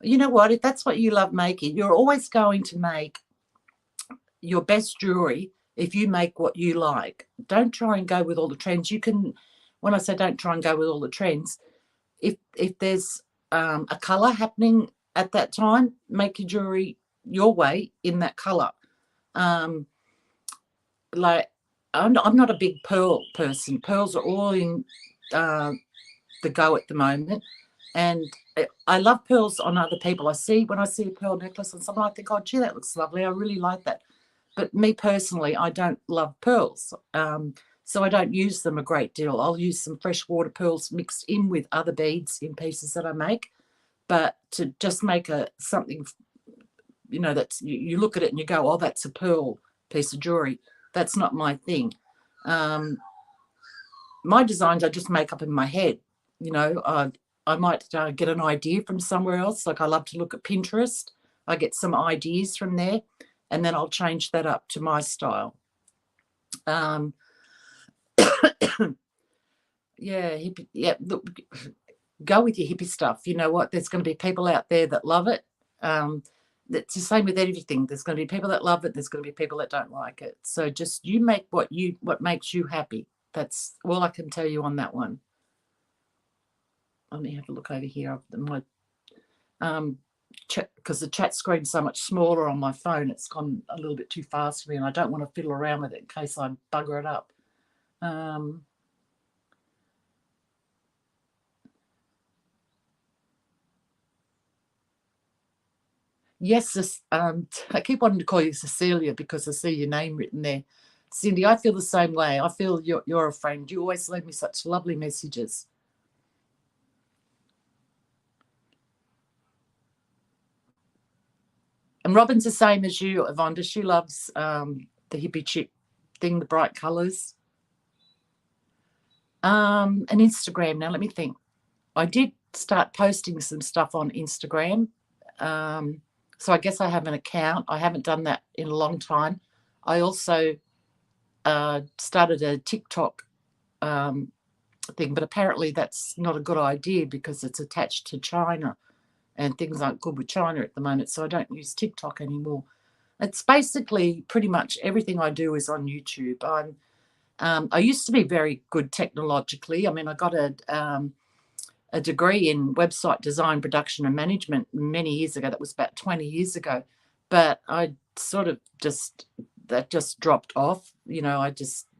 Speaker 1: You know what? If that's what you love making, you're always going to make your best jewelry if you make what you like. Don't try and go with all the trends. You can, when I say don't try and go with all the trends, if there's a color happening at that time, make your jewelry your way in that color. Like I'm not a big pearl person. Pearls are all in the go at the moment, and I love pearls on other people. When I see a pearl necklace on someone, I think, oh gee, that looks lovely. I really like that. But me personally, I don't love pearls. So I don't use them a great deal. I'll use some freshwater pearls mixed in with other beads in pieces that I make. But to just make something, that's you look at it and you go, oh, that's a pearl piece of jewelry. That's not my thing. My designs I just make up in my head. I might get an idea from somewhere else. Like I love to look at Pinterest. I get some ideas from there, and then I'll change that up to my style. Yeah, hippie, yeah. Look, go with your hippie stuff. You know what? There's going to be people out there that love it. It's the same with everything. There's going to be people that love it. There's going to be people that don't like it. So just you make what makes you happy. That's all I can tell you on that one. Let me have a look over here. My because the chat screen's so much smaller on my phone, it's gone a little bit too fast for me, and I don't want to fiddle around with it in case I bugger it up. Yes, I keep wanting to call you Cecilia because I see your name written there. Cindy, I feel the same way. I feel you're a friend. You always leave me such lovely messages. And Robin's the same as you, Yvonne. She loves the hippie chick thing, the bright colours. And Instagram. Now, let me think. I did start posting some stuff on Instagram. So I guess I have an account. I haven't done that in a long time. I also started a TikTok thing, but apparently that's not a good idea because it's attached to China and things aren't good with China at the moment. So I don't use TikTok anymore. It's basically pretty much everything I do is on YouTube. I used to be very good technologically. I mean, I got a degree in website design, production and management many years ago. That was about 20 years ago. But I sort of that just dropped off.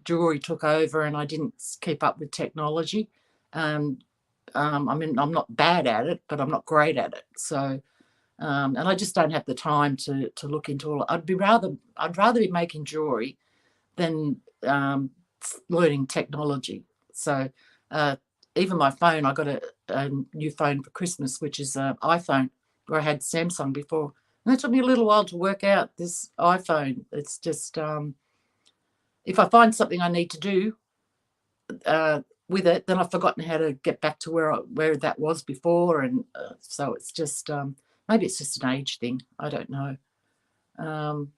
Speaker 1: Jewelry took over and I didn't keep up with technology. I mean, I'm not bad at it, but I'm not great at it. So, and I just don't have the time to look into all. I'd rather be making jewelry than learning technology. So, even my phone, I got a new phone for Christmas, which is an iPhone, where I had Samsung before. And it took me a little while to work out this iPhone. It's just, if I find something I need to do with it, then I've forgotten how to get back to where that was before. And so it's just, maybe it's just an age thing. I don't know.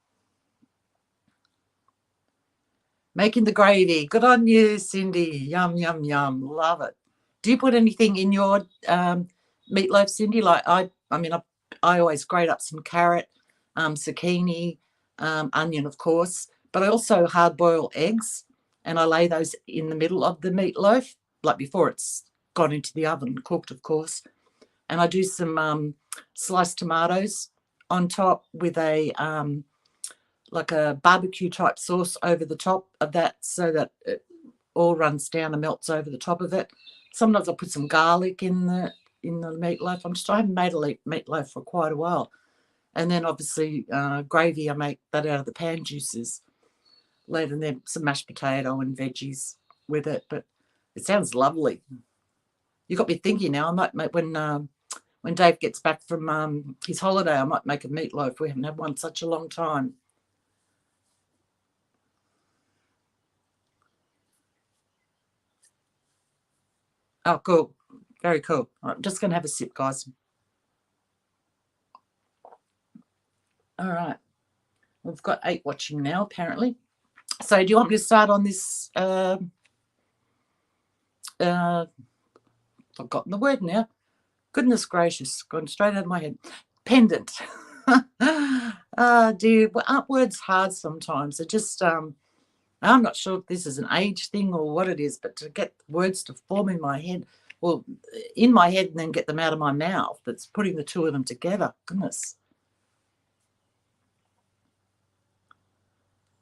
Speaker 1: Making the gravy. Good on you, Cindy. Yum, yum, yum. Love it. Do you put anything in your meatloaf, Cindy? Like I always grate up some carrot, zucchini, onion, of course, but I also hard boil eggs and I lay those in the middle of the meatloaf, like before it's gone into the oven, cooked, of course. And I do some sliced tomatoes on top with like a barbecue type sauce over the top of that, so that it all runs down and melts over the top of it. Sometimes I'll put some garlic in the meatloaf. I haven't made a meatloaf for quite a while. And then obviously gravy, I make that out of the pan juices later, and then some mashed potato and veggies with it. But It sounds lovely. You got me thinking now. I might make when Dave gets back from his holiday, I might make a meatloaf. We haven't had one such a long time. Oh, cool. Very cool. I'm just going to have a sip, guys. All right. We've got 8 watching now, apparently. So do you want me to start on this? Forgotten the word now. Goodness gracious, gone straight out of my head. Pendant. Dear, aren't words hard sometimes? It just, I'm not sure if this is an age thing or what it is, but to get words to form in my head, well, in my head and then get them out of my mouth, that's putting the two of them together. Goodness.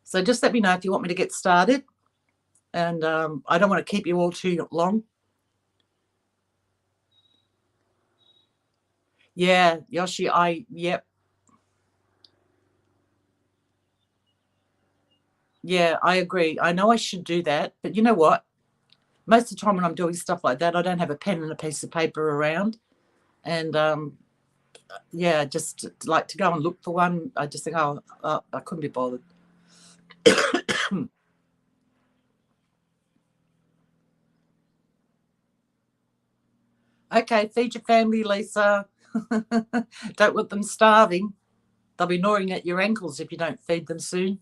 Speaker 1: So just let me know if you want me to get started. And I don't want to keep you all too long. Yeah, Yoshi, yep. Yeah, I agree. I know I should do that, but you know what? Most of the time when I'm doing stuff like that, I don't have a pen and a piece of paper around. And yeah, just like to go and look for one. I just think, oh, I couldn't be bothered. Okay, feed your family, Lisa. Don't want them starving. They'll be gnawing at your ankles if you don't feed them soon.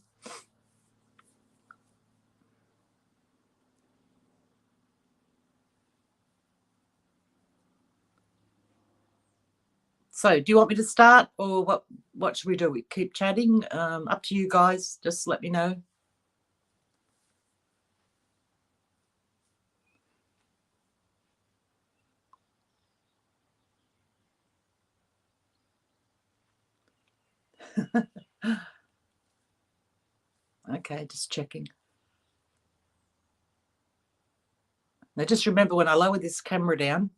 Speaker 1: So, do you want me to start, or what should we do? We keep chatting. Up to you guys. Just let me know. Okay, just checking. Now, just remember when I lower this camera down,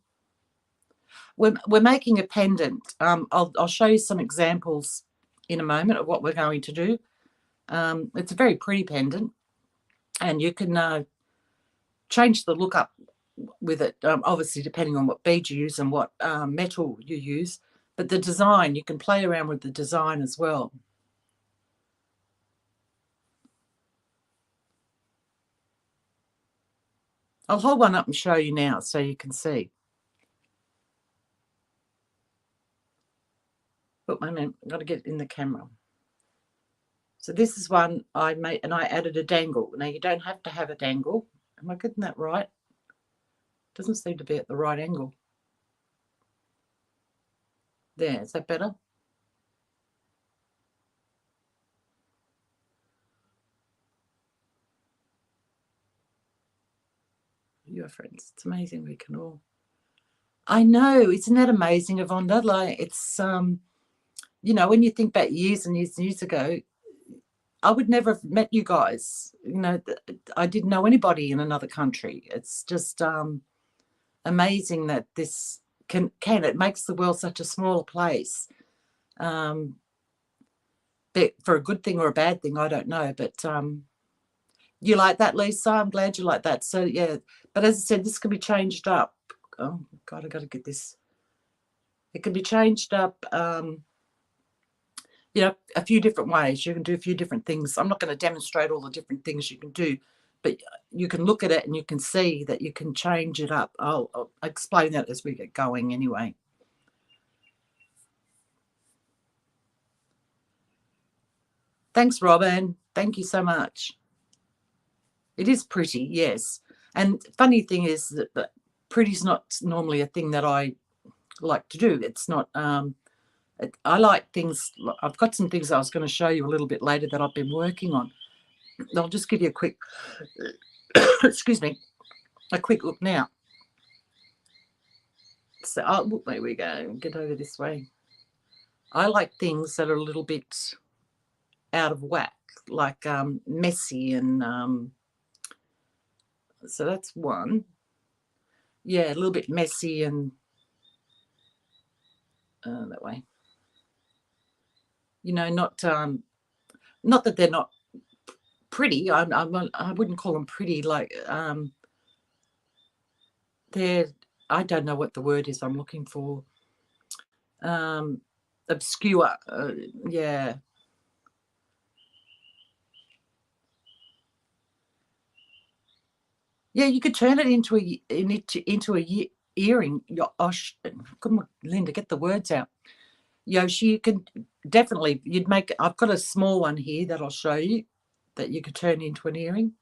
Speaker 1: we're making a pendant. I'll show you some examples in a moment of what we're going to do. It's a very pretty pendant, and you can change the look up with it, obviously depending on what bead you use and what metal you use. But the design, you can play around with the design as well. I'll hold one up and show you now so you can see. But wait a minute, I've got to get it in the camera. So this is one I made, and I added a dangle. Now you don't have to have a dangle. Am I getting that right? Doesn't seem to be at the right angle. There, is that better? Your friends. It's amazing we can all. I know, isn't that amazing, Yvonne? Like it's you know, when you think back years and years and years ago, I would never have met you guys. You know, I didn't know anybody in another country. It's just amazing that this can it makes the world such a smaller place. But for a good thing or a bad thing, I don't know. But you like that, Lisa? I'm glad you like that. So yeah, but as I said, this can be changed up. Oh God, I got to get this. It can be changed up. You know, a few different ways. You can do a few different things. I'm not going to demonstrate all the different things you can do, but you can look at it and you can see that you can change it up. I'll explain that as we get going anyway. Thanks, Robin. Thank you so much. It is pretty, yes. And funny thing is that pretty's not normally a thing that I like to do. It's not. I like things. I've got some things I was going to show you a little bit later that I've been working on. I'll just give you a quick. excuse me, a quick look now. So, oh, there we go. Get over this way. I like things that are a little bit out of whack, like messy, and so that's one. Yeah, a little bit messy and that way. You know, not that they're not pretty. I wouldn't call them pretty. Like they're, I don't know what the word is I'm looking for. Obscure. Yeah. Yeah, you could turn it into a earring. Come on, Linda, get the words out. Yoshi, you can definitely, you'd make, I've got a small one here that I'll show you that you could turn into an earring.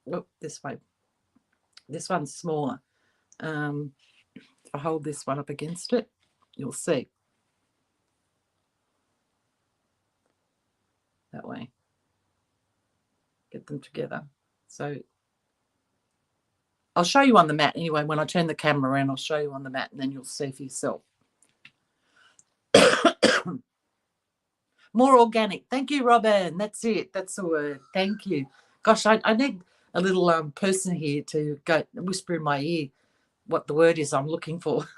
Speaker 1: Look, this way. This one's smaller. If I hold this one up against it, you'll see. That way. Get them together. So I'll show you on the mat anyway. When I turn the camera around, I'll show you on the mat and then you'll see for yourself. More organic. Thank you, Robin. That's it. That's the word. Thank you. Gosh, I need a little person here to go whisper in my ear what the word is I'm looking for.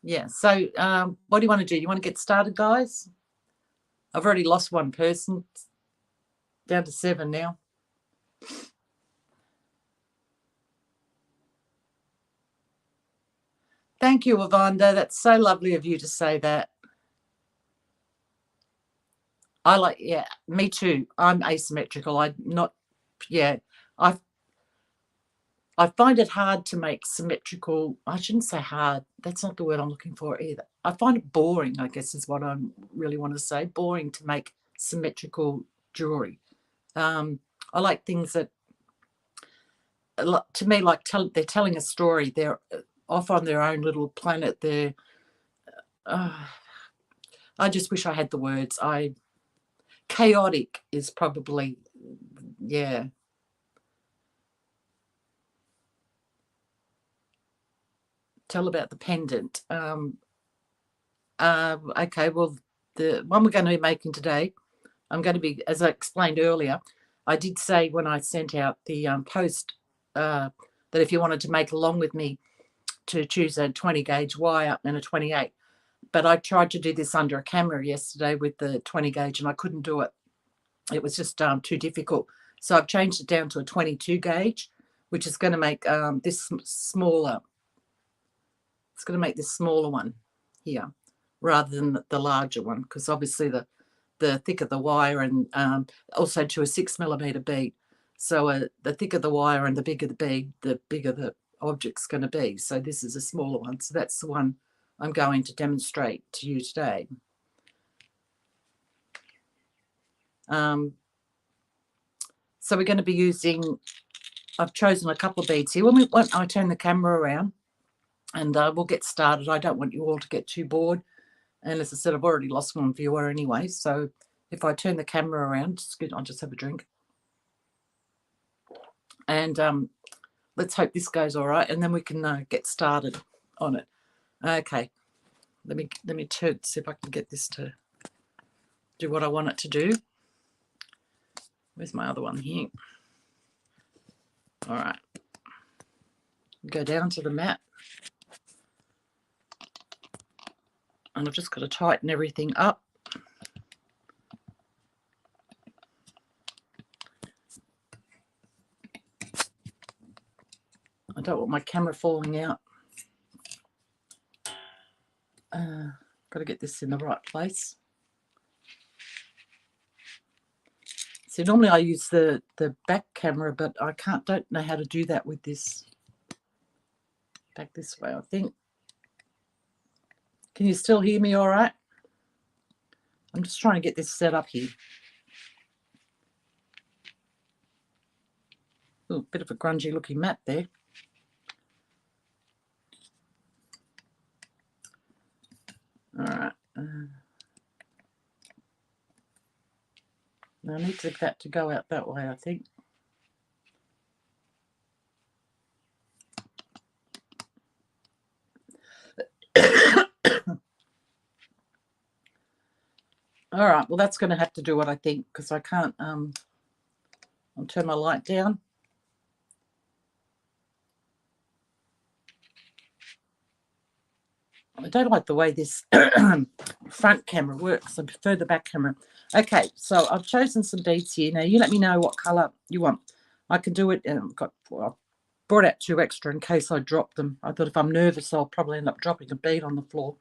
Speaker 1: Yeah. So what do you want to do? You want to get started, guys? I've already lost one person. Down to 7 now. Thank you, Avanda. That's so lovely of you to say that. Yeah, me too. I'm asymmetrical. I find it hard to make symmetrical. I shouldn't say hard. That's not the word I'm looking for either. I find it boring, I guess is what I really want to say. Boring to make symmetrical jewelry. I like things that, to me, they're telling a story. They're off on their own little planet. I just wish I had the words. Chaotic is probably, yeah. Tell about the pendant. Okay, well, the one we're going to be making today, I'm going to be, as I explained earlier, I did say when I sent out the post that if you wanted to make along with me to choose a 20 gauge wire and a 28. But I tried to do this under a camera yesterday with the 20 gauge and I couldn't do it. It was just too difficult. So I've changed it down to a 22 gauge, which is going to make this smaller. It's going to make this smaller one here rather than the larger one, because obviously the thicker the wire and also to a 6mm bead. So the thicker the wire and the bigger the bead, the bigger the object's going to be. So this is a smaller one. So that's the one I'm going to demonstrate to you today. So we're going to be using, I've chosen a couple of beads here. When I turn the camera around and we'll get started. I don't want you all to get too bored. And as I said, I've already lost one viewer anyway. So if I turn the camera around, I'll just have a drink. And let's hope this goes all right. And then we can get started on it. Okay. Let me turn, see if I can get this to do what I want it to do. Where's my other one here? All right. Go down to the mat. And I've just got to tighten everything up. I don't want my camera falling out. Got to get this in the right place. So normally I use the back camera, but I don't know how to do that with this. Back this way, I think. Can you still hear me all right? I'm just trying to get this set up here. Ooh, bit of a grungy looking mat there. All right. I need that to go out that way, I think. All right, well, that's going to have to do what I think, because I can't, I'll turn my light down. I don't like the way this front camera works. I prefer the back camera. Okay, so I've chosen some beads here. Now, you let me know what colour you want. I can do it. I brought out 2 extra in case I drop them. I thought if I'm nervous, I'll probably end up dropping a bead on the floor.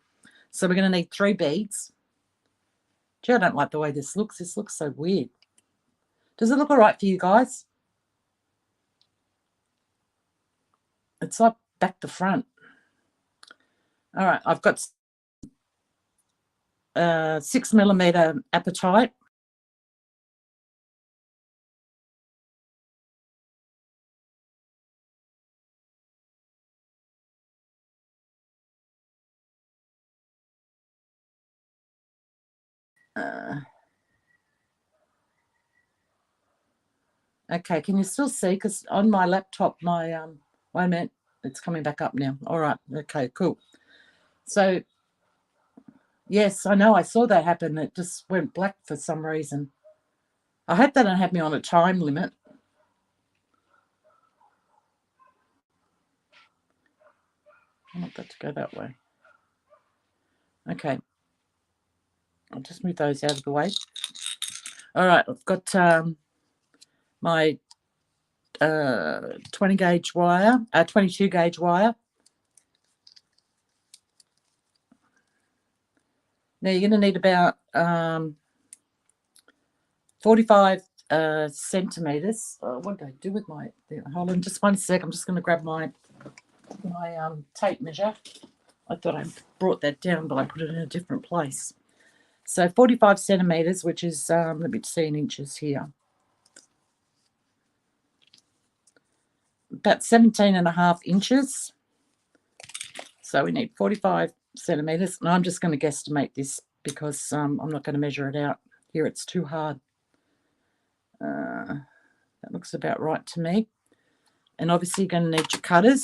Speaker 1: So we're going to need 3 beads. Gee, I don't like the way this looks. This looks so weird. Does it look all right for you guys? It's like back to front. All right, I've got 6mm apatite. Okay, can you still see? Because on my laptop, wait a minute, it's coming back up now. All right, okay, cool. So, yes, I know, I saw that happen. It just went black for some reason. I hope they don't have me on a time limit. I want that to go that way. Okay, I'll just move those out of the way. All right, I've got my 20 gauge wire, 22 gauge wire. Now you're going to need about 45 centimeters. What did I do with my? Hold on, just 1 sec. I'm just going to grab my tape measure. I thought I brought that down, but I put it in a different place. So 45 centimeters, which is let me see in inches here. About 17.5 inches. So we need 45 centimeters, and I'm just going to guesstimate this because I'm not going to measure it out here. It's too hard. That looks about right to me. And obviously you're going to need your cutters.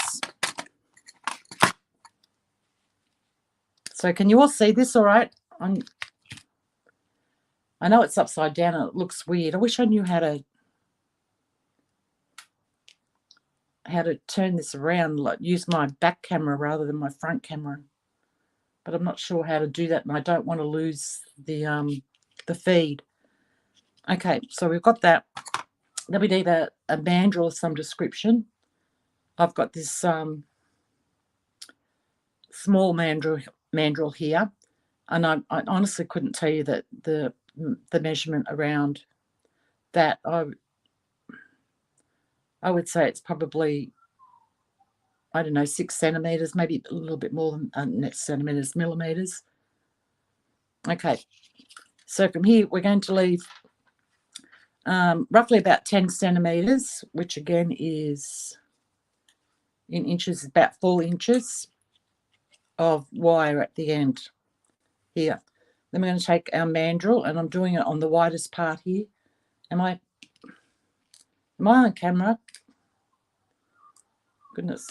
Speaker 1: So can you all see this all right? I know it's upside down and it looks weird. I wish I knew how to turn this around, like use my back camera rather than my front camera. But I'm not sure how to do that, and I don't want to lose the feed. Okay, so we've got that. Then we need a mandrel of some description. I've got this small mandrel here, and I honestly couldn't tell you that the measurement around that. I would say it's probably, I don't know, 6 centimeters, maybe a little bit more than centimeters, millimeters. Okay, so from here we're going to leave roughly about 10 centimeters, which again is in inches, about 4 inches of wire at the end here. Then we're going to take our mandrel, and I'm doing it on the widest part here. Am I on camera? Goodness.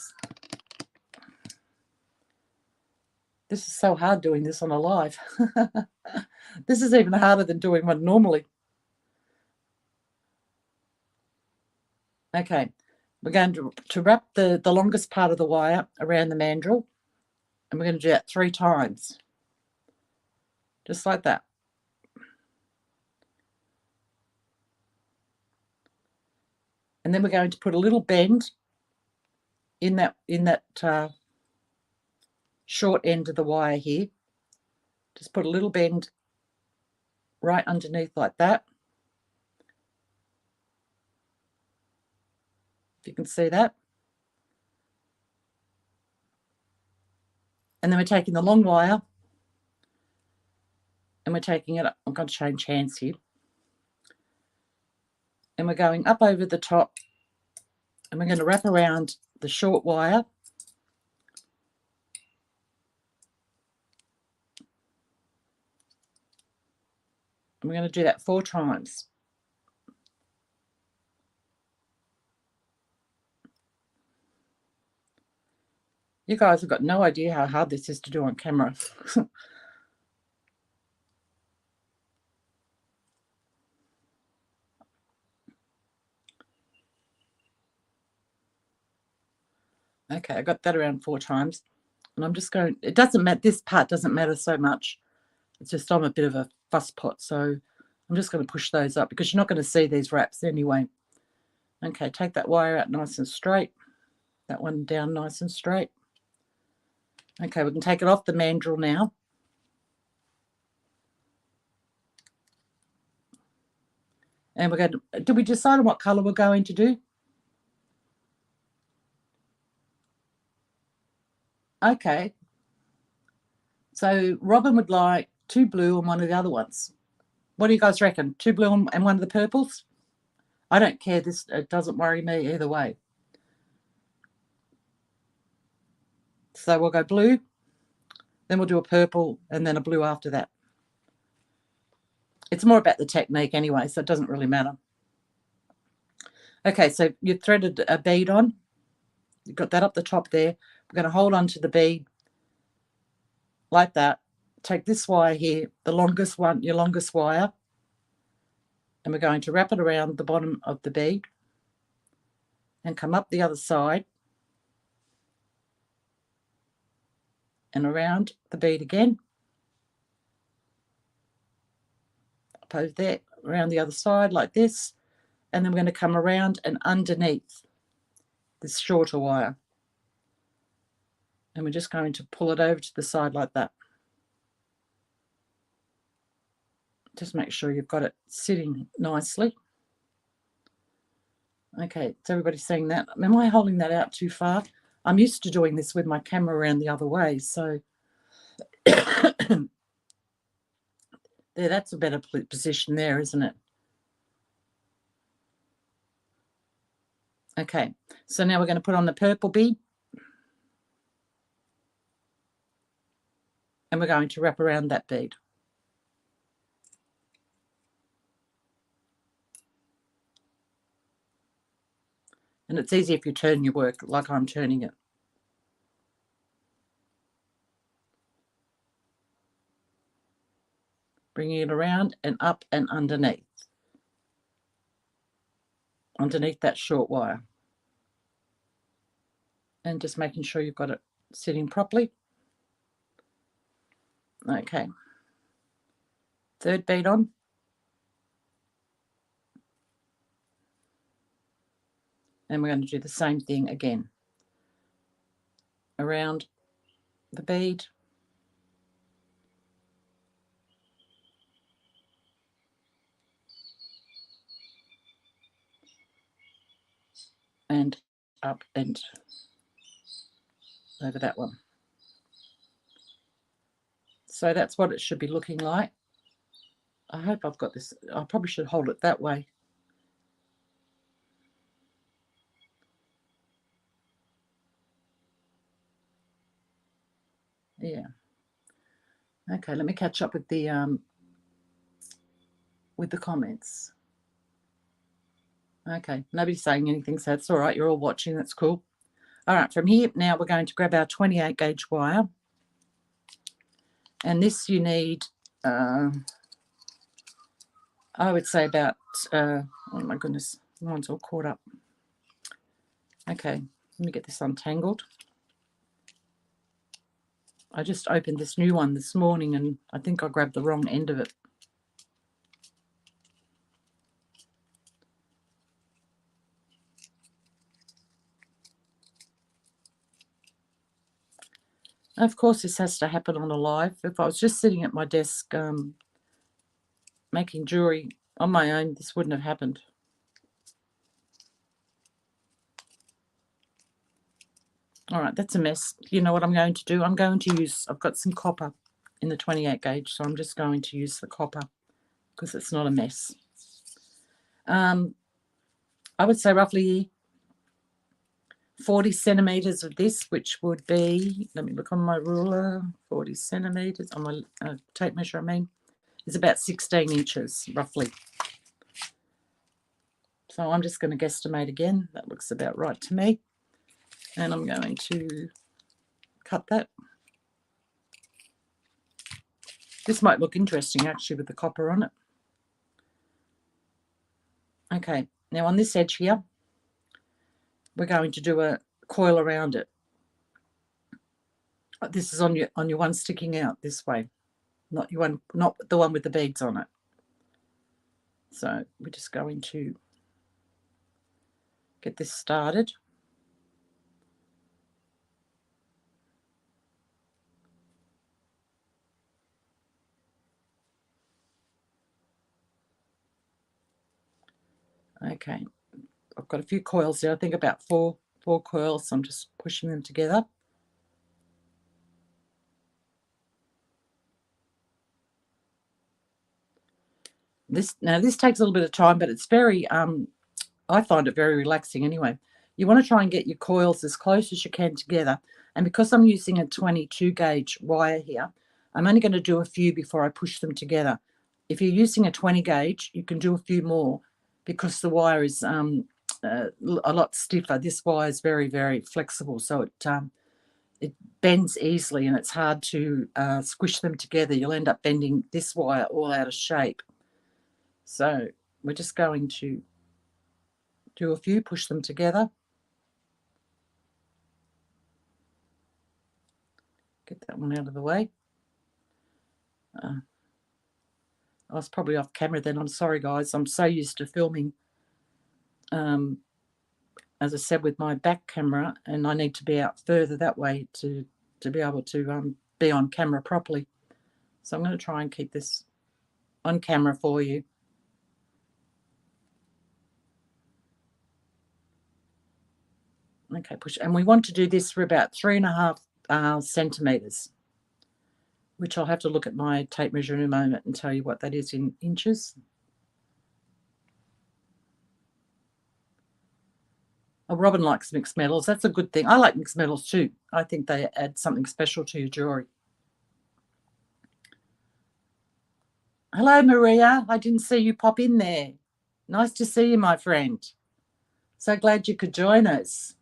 Speaker 1: This is so hard doing this on a live. This is even harder than doing one normally. Okay, we're going to wrap the longest part of the wire around the mandrel, and we're going to do that 3 times. Just like that. And then we're going to put a little bend in that short end of the wire here. Just put a little bend right underneath like that. If you can see that. And then we're taking the long wire and we're taking it up. I'm going to change hands here. And we're going up over the top, and we're going to wrap around the short wire. And we're going to do that 4 times. You guys have got no idea how hard this is to do on camera. Okay, I got that around 4 times. And I'm just going, it doesn't matter, this part doesn't matter so much. It's just I'm a bit of a fuss pot, so I'm just going to push those up because you're not going to see these wraps anyway. Okay, take that wire out nice and straight. That one down nice and straight. Okay, we can take it off the mandrel now. And we're going to, did we decide on what colour we're going to do? Okay. So Robin would like 2 blue and one of the other ones. What do you guys reckon? 2 blue and one of the purples? I don't care. This, it doesn't worry me either way. So we'll go blue, then we'll do a purple, and then a blue after that. It's more about the technique anyway, so it doesn't really matter. Okay, so you've threaded a bead on. You've got that up the top there. We're going to hold on to the bead like that. Take this wire here, the longest one, your longest wire, and we're going to wrap it around the bottom of the bead and come up the other side and around the bead again. Up over there, around the other side like this, and then we're going to come around and underneath this shorter wire. And we're just going to pull it over to the side like that. Just make sure you've got it sitting nicely. Okay, is everybody seeing that? Am I holding that out too far? I'm used to doing this with my camera around the other way, so there, that's a better position there, isn't it? Okay, so now we're going to put on the purple bead. And we're going to wrap around that bead. And it's easy if you turn your work like I'm turning it. Bringing it around and up and underneath that short wire. And just making sure you've got it sitting properly. Okay. Third bead on. And we're going to do the same thing again. Around the bead. And up and over that one. So that's what it should be looking like. I hope I've got this. I probably should hold it that way. Yeah. Okay, let me catch up with the comments. Okay, nobody's saying anything, so that's all right. You're all watching. That's cool. All right, from here, now we're going to grab our 28 gauge wire. And this you need, I would say about, oh my goodness, mine's all caught up. Okay, let me get this untangled. I just opened this new one this morning and I think I grabbed the wrong end of it. Of course, this has to happen on a live. If I was just sitting at my desk making jewelry on my own, this wouldn't have happened. All right, that's a mess. You know what I'm going to do? I'm going to use, I've got some copper in the 28 gauge, so I'm just going to use the copper because it's not a mess. I would say roughly 40 centimetres of this, which would be, let me look on my ruler, 40 centimetres, on my tape measure, I mean, is about 16 inches, roughly. So I'm just going to guesstimate again. That looks about right to me. And I'm going to cut that. This might look interesting, actually, with the copper on it. Okay, now on this edge here, we're going to do a coil around it. This is on your one sticking out this way, not your one, not the one with the beads on it. So we're just going to get this started. Okay, I've got a few coils there. I think about four coils. So I'm just pushing them together. This takes a little bit of time, but it's very I find it very relaxing anyway. You want to try and get your coils as close as you can together. And because I'm using a 22 gauge wire here, I'm only going to do a few before I push them together. If you're using a 20 gauge, you can do a few more because the wire is a lot stiffer. This wire is very, very flexible, so it bends easily and it's hard to squish them together. You'll end up bending this wire all out of shape. So we're just going to do a few, push them together. Get that one out of the way. I was probably off camera then. I'm sorry, guys. I'm so used to filming, as I said, with my back camera, and I need to be out further that way to be able to be on camera properly. So I'm going to try and keep this on camera for you. Okay, push. And we want to do this for about 3.5 centimetres, which I'll have to look at my tape measure in a moment and tell you what that is in inches. Oh, Robin likes mixed metals. That's a good thing. I like mixed metals too. I think they add something special to your jewellery. Hello, Maria. I didn't see you pop in there. Nice to see you, my friend. So glad you could join us.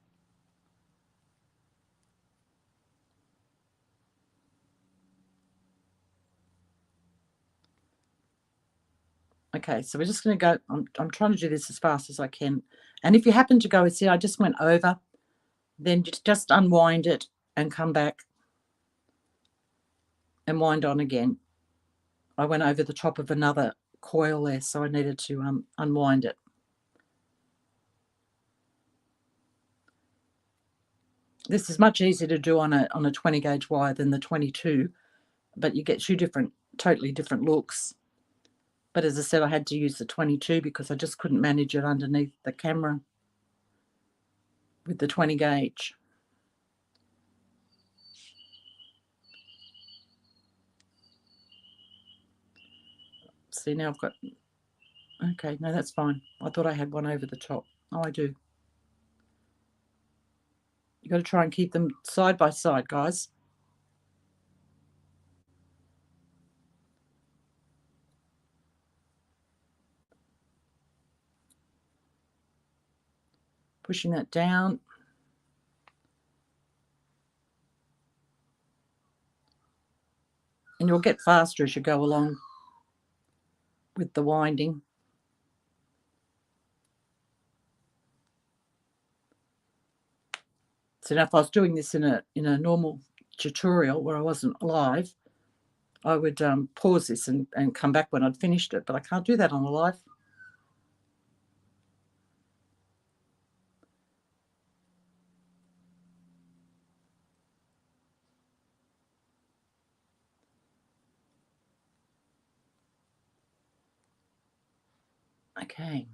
Speaker 1: Okay, so we're just going to go. I'm trying to do this as fast as I can. And if you happen to go, see, I just went over, then just unwind it and come back and wind on again. I went over the top of another coil there, so I needed to unwind it. This is much easier to do on a 20 gauge wire than the 22, but you get two totally different looks. But as I said, I had to use the 22 because I just couldn't manage it underneath the camera with the 20 gauge. See, now I've got, okay, no, that's fine. I thought I had one over the top. Oh, I do. You've got to try and keep them side by side, guys. Pushing that down. And you'll get faster as you go along with the winding. So now if I was doing this in a normal tutorial where I wasn't live, I would pause this and come back when I'd finished it, but I can't do that on a live. Okay.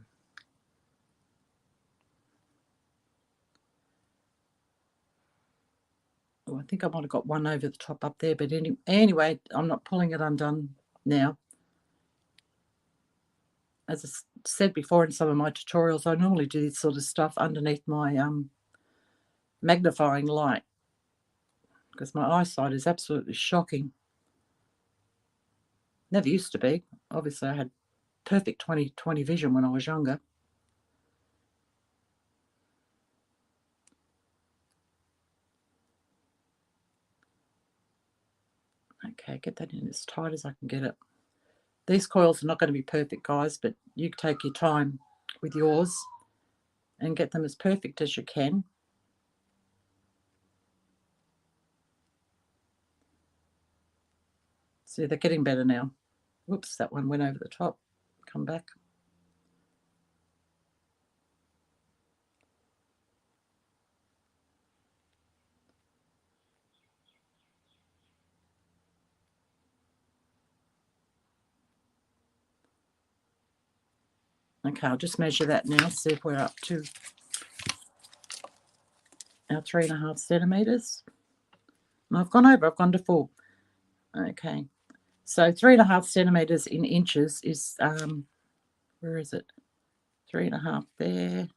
Speaker 1: Oh, I think I might have got one over the top up there, but anyway, I'm not pulling it undone now. As I said before in some of my tutorials, I normally do this sort of stuff underneath my magnifying light because my eyesight is absolutely shocking. Never used to be. Obviously, I had perfect 20/20 vision when I was younger. Okay, get that in as tight as I can get it. These coils are not going to be perfect, guys, but you take your time with yours and get them as perfect as you can. See, they're getting better now. Whoops, that one went over the top. Come back. Okay, I'll just measure that now, see if we're up to our 3.5 centimetres. And I've gone over, I've gone to 4. Okay, so 3.5 centimetres in inches is, where is it? 3.5 there.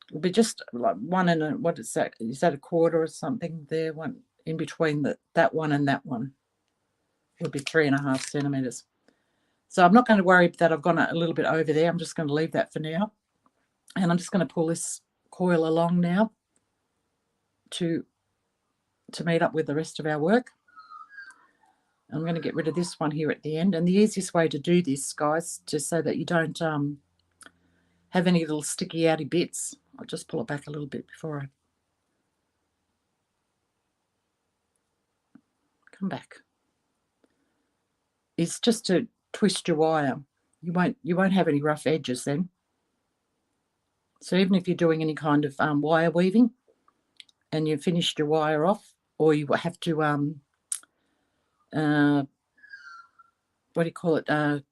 Speaker 1: It'll be just like 1 and a, what is that? Is that a quarter or something there? One in between that one and that one would be 3.5 centimetres. So I'm not going to worry that I've gone a little bit over there. I'm just going to leave that for now. And I'm just going to pull this coil along now to meet up with the rest of our work. I'm going to get rid of this one here at the end. And the easiest way to do this, guys, just so that you don't have any little sticky outy bits, I'll just pull it back a little bit before I come back, is just to twist your wire. You won't have any rough edges then. So even if you're doing any kind of wire weaving and you've finished your wire off, or you have to what do you call it,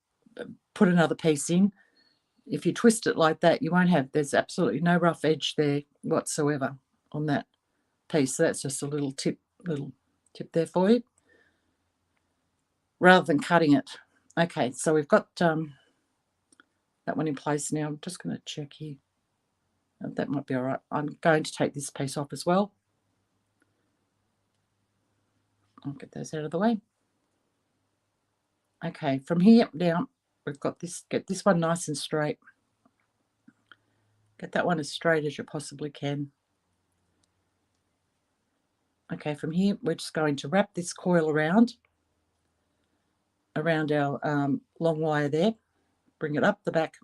Speaker 1: put another piece in, if you twist it like that, you won't have, there's absolutely no rough edge there whatsoever on that piece. So that's just a little tip there for you, rather than cutting it. Okay, so we've got that one in place now. I'm just going to check here. That might be all right. I'm going to take this piece off as well. I'll get those out of the way. Okay, from here down, we've got this, get this one nice and straight. Get that one as straight as you possibly can. Okay, from here, we're just going to wrap this coil around our long wire there. Bring it up the back.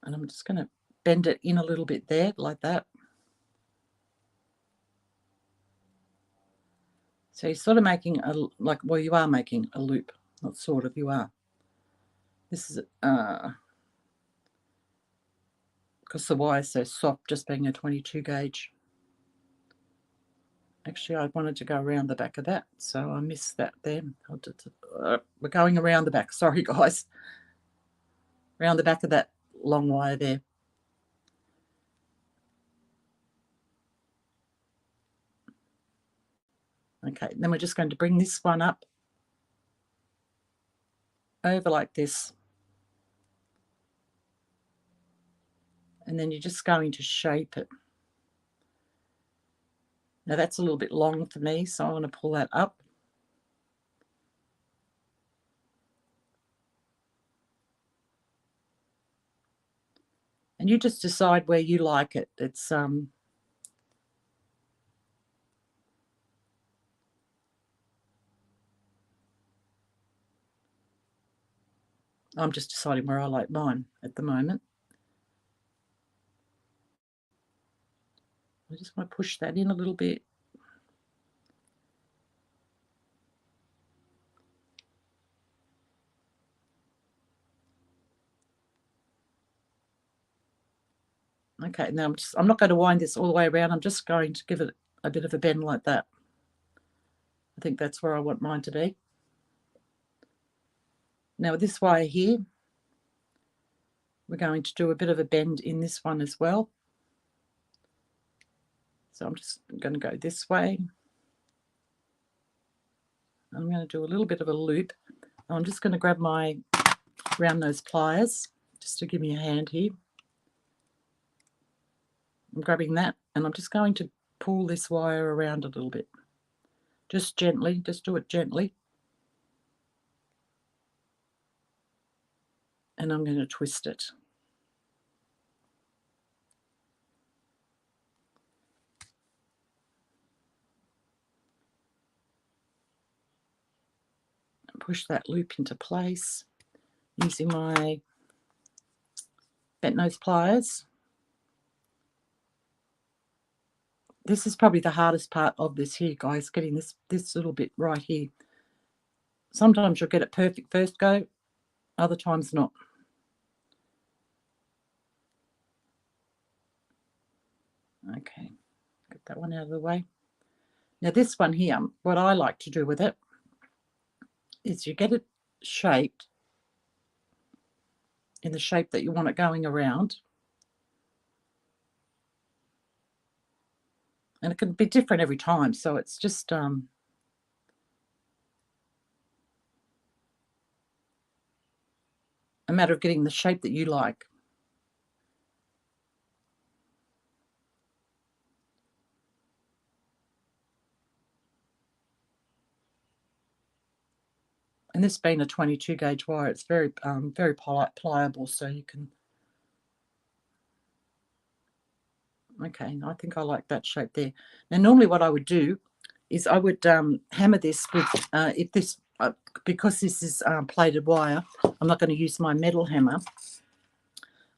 Speaker 1: And I'm just going to bend it in a little bit there, like that. So you're sort of making well, you are making a loop, not sort of, you are. This is because the wire is so soft, just being a 22 gauge. Actually, I wanted to go around the back of that, so I missed that there. We're going around the back. Sorry, guys. Around the back of that long wire there. Okay, then we're just going to bring this one up over like this. And then you're just going to shape it. Now that's a little bit long for me, so I want to pull that up. And you just decide where you like it. It's I'm just deciding where I like mine at the moment. I just want to push that in a little bit. Okay, now I'm not going to wind this all the way around. I'm just going to give it a bit of a bend like that. I think that's where I want mine to be. Now with this wire here, we're going to do a bit of a bend in this one as well. So I'm just going to go this way. I'm going to do a little bit of a loop. I'm just going to grab my round nose pliers just to give me a hand here. I'm grabbing that and I'm just going to pull this wire around a little bit. Just gently, just do it gently. And I'm going to twist it. And push that loop into place using my bent nose pliers. This is probably the hardest part of this here, guys, getting this little bit right here. Sometimes you'll get it perfect first go, other times not. Okay, get that one out of the way. Now this one here, what I like to do with it is you get it shaped in the shape that you want it going around. And it can be different every time, so it's just a matter of getting the shape that you like. And this being a 22 gauge wire, it's very pliable, so you can. Okay, I think I like that shape there. Now, normally what I would do is I would hammer this with, because this is plated wire, I'm not going to use my metal hammer.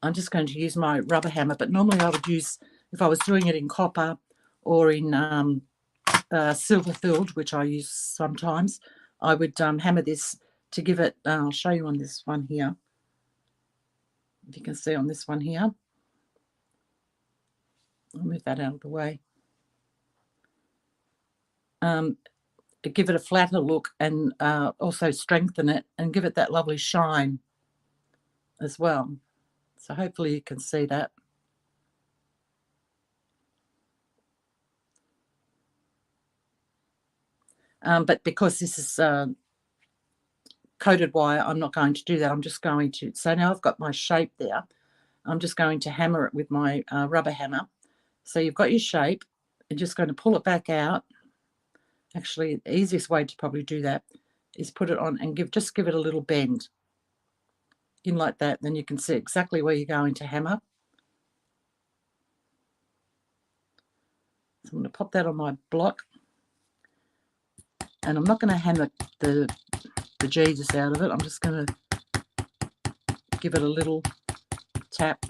Speaker 1: I'm just going to use my rubber hammer, but normally I would use, if I was doing it in copper or in silver filled, which I use sometimes, I would hammer this to give it, I'll show you on this one here, if you can see on this one here. I'll move that out of the way. To give it a flatter look and also strengthen it and give it that lovely shine as well. So hopefully you can see that. But because this is coated wire, I'm not going to do that. I'm just going to, so now I've got my shape there. I'm just going to hammer it with my rubber hammer. So you've got your shape. You're just going to pull it back out. Actually, the easiest way to probably do that is put it on and just give it a little bend in like that. Then you can see exactly where you're going to hammer. So I'm going to pop that on my block. And I'm not going to hammer the Jesus out of it. I'm just going to give it a little tap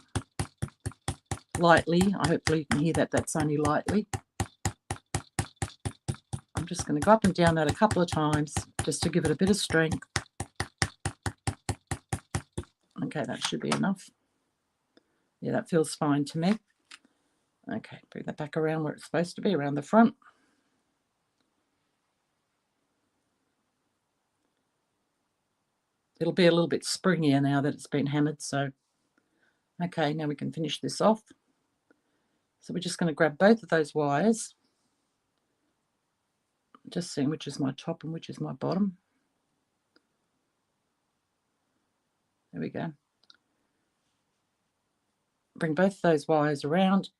Speaker 1: lightly. Hopefully you can hear that that's only lightly. I'm just going to go up and down that a couple of times just to give it a bit of strength. Okay, that should be enough. Yeah, that feels fine to me. Okay, bring that back around where it's supposed to be, around the front. It'll be a little bit springier now that it's been hammered, so okay, now we can finish this off. So we're just going to grab both of those wires, just seeing which is my top and which is my bottom. There we go. Bring both of those wires around,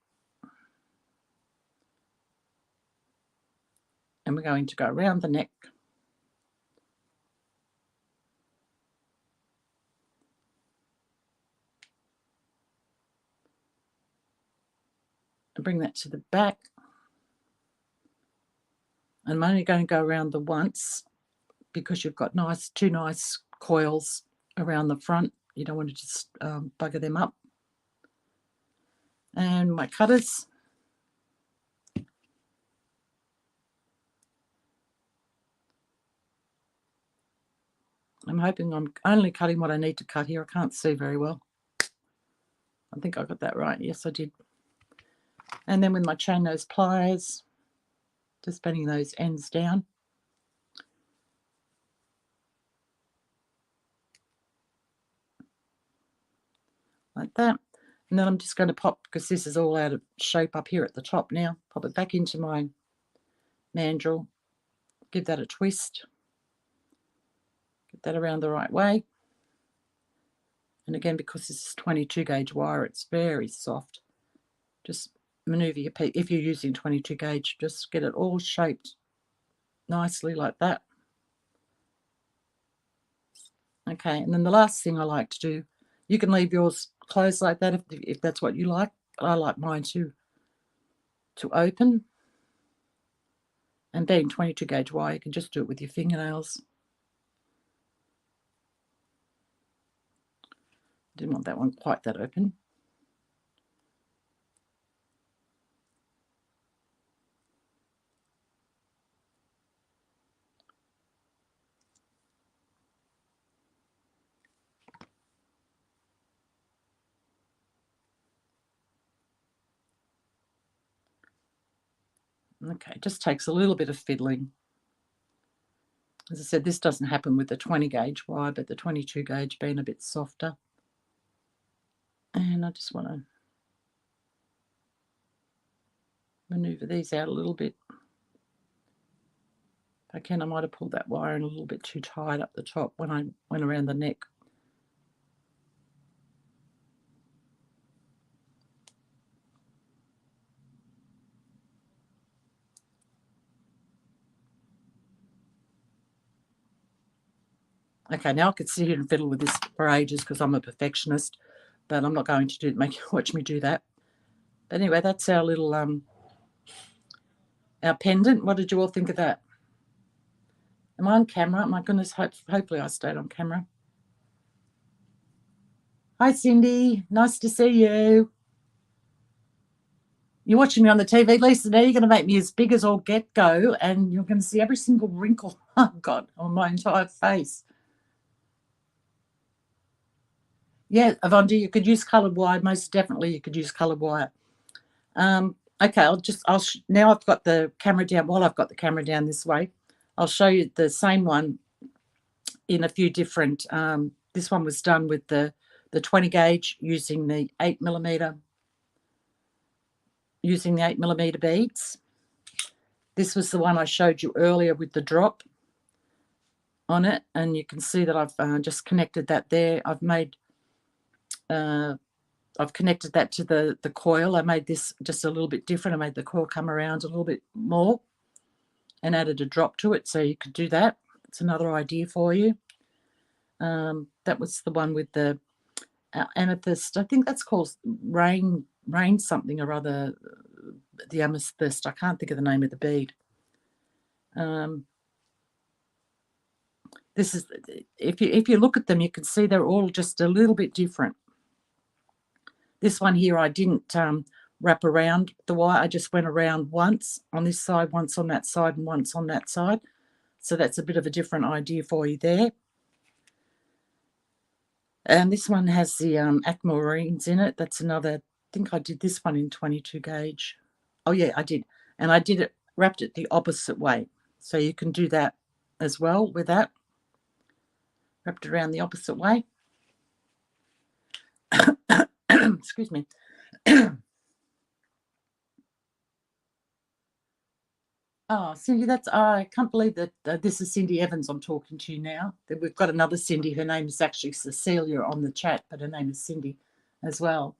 Speaker 1: and we're going to go around the neck. And bring that to the back. And I'm only going to go around the once because you've got two nice coils around the front. You don't want to just bugger them up. And my cutters. I'm hoping I'm only cutting what I need to cut here. I can't see very well. I think I got that right. Yes, I did. And then with my chain nose pliers, just bending those ends down. Like that. And then I'm just going to pop, because this is all out of shape up here at the top now, pop it back into my mandrel, give that a twist, get that around the right way. And again, because this is 22 gauge wire, it's very soft. Just maneuver your piece. If you're using 22 gauge, just get it all shaped nicely like that. Okay, and then the last thing I like to do, you can leave yours closed like that if that's what you like. I like mine to open. And being 22 gauge wire, you can just do it with your fingernails. Didn't want that one quite that open. Okay, it just takes a little bit of fiddling. As I said, this doesn't happen with the 20 gauge wire, but the 22 gauge being a bit softer. And I just want to maneuver these out a little bit. If I can, I might have pulled that wire in a little bit too tight up the top when I went around the neck. Okay, now I could sit here and fiddle with this for ages because I'm a perfectionist, but I'm not going to watch me do that. But anyway, that's our little our pendant. What did you all think of that? Am I on camera? My goodness, hopefully I stayed on camera. Hi, Cindy. Nice to see you. You're watching me on the TV, Lisa. Now you're going to make me as big as all get go, and you're going to see every single wrinkle I've got on my entire face. Yeah, Avonda, you could use coloured wire. Most definitely, you could use coloured wire. Okay, now I've got the camera down. While I've got the camera down this way, I'll show you the same one in a few different. This one was done with the 20 gauge using the 8mm beads. This was the one I showed you earlier with the drop on it, and you can see that I've just connected that there. I've connected that to the coil. I made this just a little bit different. I made the coil come around a little bit more and added a drop to it, so you could do that. It's another idea for you. That was the one with the amethyst. I think that's called rain something or other. The amethyst. I can't think of the name of the bead. This is, if you look at them, you can see they're all just a little bit different. This one here, I didn't wrap around the wire. I just went around once on this side, once on that side, and once on that side. So that's a bit of a different idea for you there. And this one has the aquamarines in it. That's another, I think I did this one in 22 gauge. Oh yeah, I did. And I did it, wrapped it the opposite way. So you can do that as well with that. Wrapped it around the opposite way. Excuse me. Oh, Cindy, I can't believe that this is Cindy Evans I'm talking to now. We've got another Cindy. Her name is actually Cecilia on the chat, but her name is Cindy as well.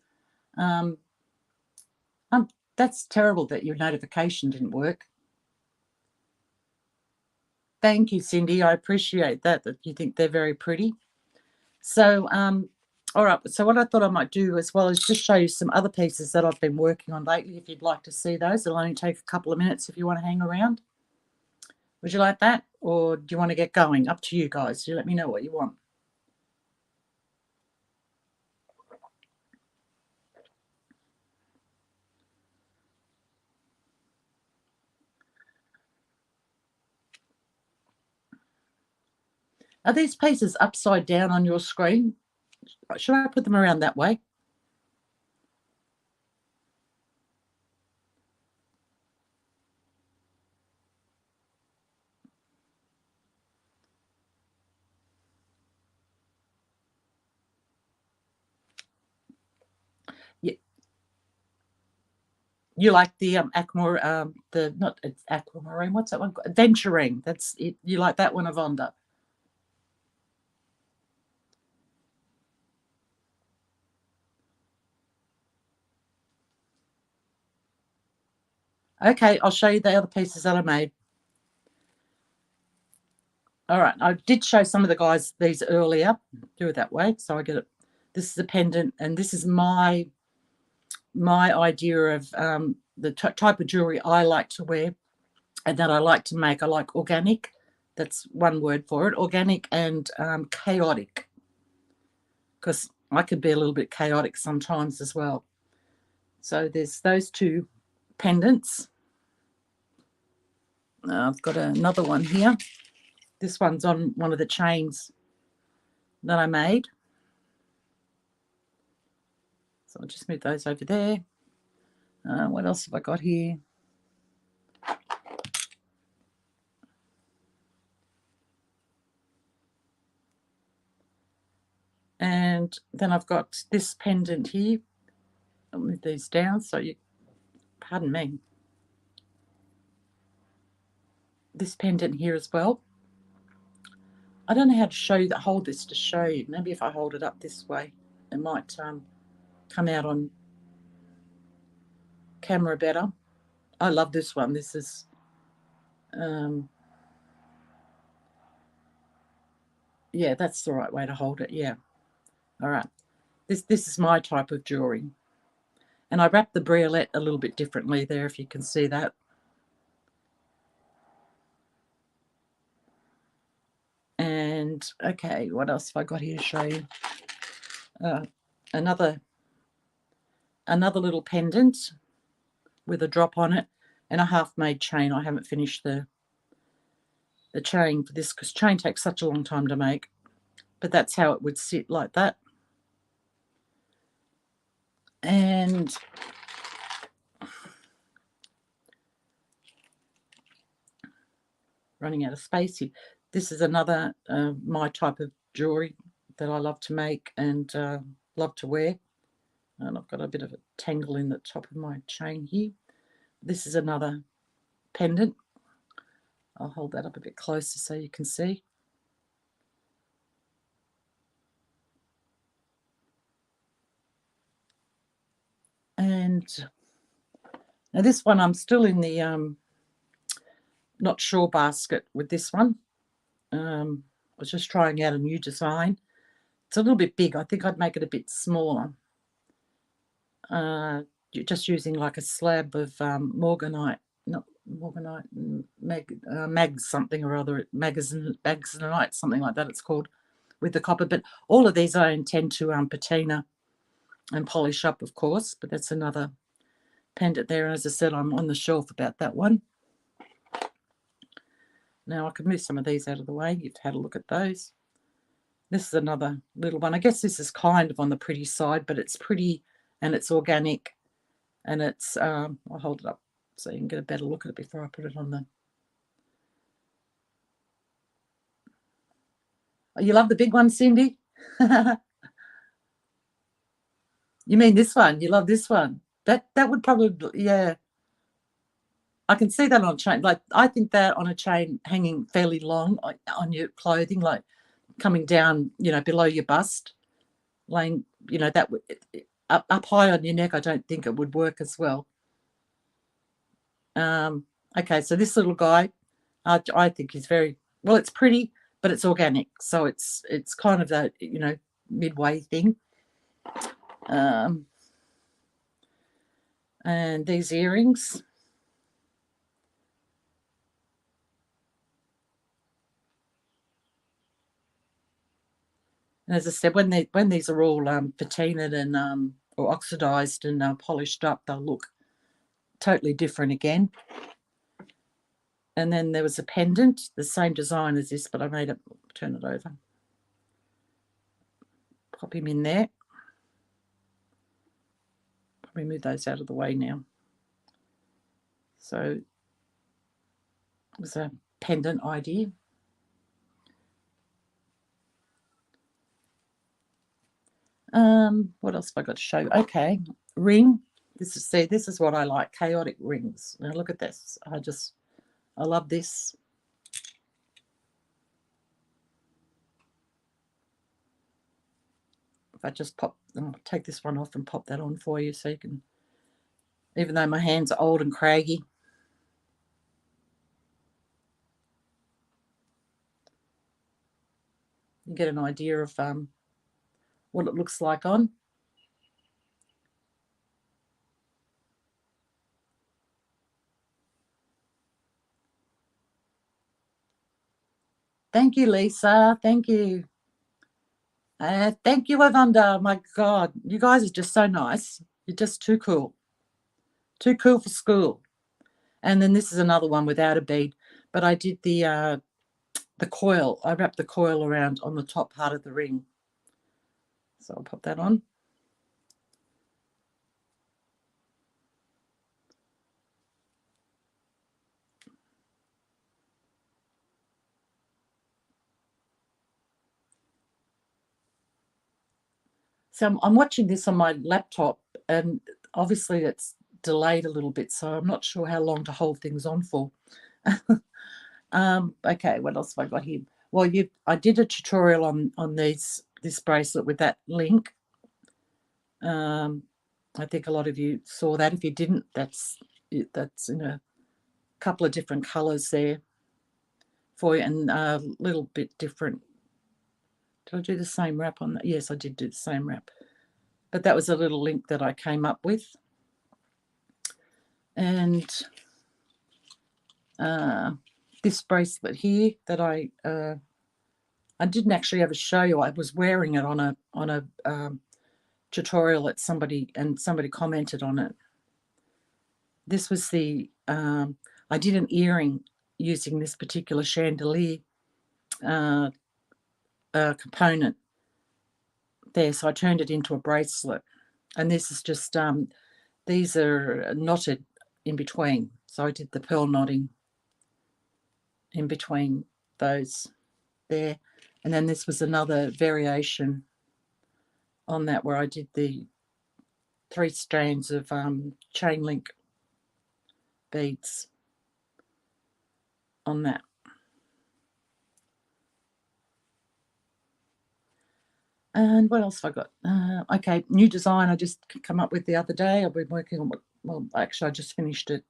Speaker 1: That's terrible that your notification didn't work. Thank you, Cindy. I appreciate that you think they're very pretty. So, all right. So what I thought I might do as well is just show you some other pieces that I've been working on lately. If you'd like to see those, it'll only take a couple of minutes if you want to hang around. Would you like that? Or do you want to get going? Up to you guys. You let me know what you want. Are these pieces upside down on your screen? Should I put them around that way? Yeah. You like the aquamarine, not it's aquamarine. What's that one? Venturing. That's it. You like that one, Avonda? Okay, I'll show you the other pieces that I made. All right, I did show some of the guys these earlier. Do it that way, so I get it. This is a pendant, and this is my idea of the type of jewelry I like to wear and that I like to make. I like organic. That's one word for it, organic and chaotic, because I could be a little bit chaotic sometimes as well. So there's those two pendants. I've got another one here. This one's on one of the chains that I made. So I'll just move those over there. What else have I got here? And then I've got this pendant here. I'll move these down so you, pardon me, this pendant here as well. I don't know how to show you that. Hold this to show you. Maybe if I hold it up this way, it might come out on camera better. I love this one. This is yeah, that's the right way to hold it. Yeah. All right. This is my type of jewelry. And I wrap the briolette a little bit differently there, if you can see that. And okay, what else have I got here to show you? Another little pendant with a drop on it and a half-made chain. I haven't finished the chain for this because chain takes such a long time to make. But that's how it would sit, like that. And running out of space here. This is another my type of jewelry that I love to make and love to wear. And I've got a bit of a tangle in the top of my chain here. This is another pendant. I'll hold that up a bit closer so you can see. And now this one, I'm still in the not sure basket with this one. I was just trying out a new design. It's a little bit big. I think I'd make it a bit smaller. Just using like a slab of morganite, not morganite, mag something or other, magazanite, something like that it's called, with the copper. But all of these I intend to patina and polish up, of course. But that's another pendant there. And as I said, I'm on the shelf about that one. Now I could move some of these out of the way. You've had a look at those. This is another little one. I guess this is kind of on the pretty side, but it's pretty and it's organic. And it's, I'll hold it up so you can get a better look at it before I put it on the... Oh, you love the big one, Cindy? You mean this one? You love this one? That would probably, yeah. I can see that on a chain. Like, I think that on a chain hanging fairly long on your clothing, like coming down, you know, below your bust, laying, you know, that would, up high on your neck, I don't think it would work as well. Okay, so this little guy, I think he's very, well, it's pretty, but it's organic. So it's kind of that, you know, midway thing. And these earrings. And as I said, when these are all patinaed and or oxidized and polished up, they'll look totally different again. And then there was a pendant, the same design as this, but I made it, turn it over. Pop him in there. Probably move those out of the way now. So it was a pendant idea. What else have I got to show you? Okay, ring. This is what I like, chaotic rings. Now look at this. I love this. If I just I'll take this one off and pop that on for you so you can, even though my hands are old and craggy. You get an idea of what it looks like on. Thank you, Lisa. Thank you. Thank you, Avanda. My God, you guys are just so nice. You're just too cool. Too cool for school. And then this is another one without a bead. But I did the coil. I wrapped the coil around on the top part of the ring. So I'll pop that on. So I'm watching this on my laptop, and obviously it's delayed a little bit, so I'm not sure how long to hold things on for. Okay, what else have I got here? Well, I did a tutorial on this bracelet with that link. I think a lot of you saw that. If you didn't, that's in a couple of different colours there for you, and a little bit different. Did I do the same wrap on that? Yes, I did do the same wrap. But that was a little link that I came up with. And this bracelet here that I didn't actually ever show you. I was wearing it on a tutorial that somebody commented on it. This was I did an earring using this particular chandelier component there, so I turned it into a bracelet. And this is just these are knotted in between, so I did the pearl knotting in between those there. And then this was another variation on that where I did the 3 strands of chain link beads on that. And what else have I got? Okay, new design I just come up with the other day. I've been working on, well, actually I just finished it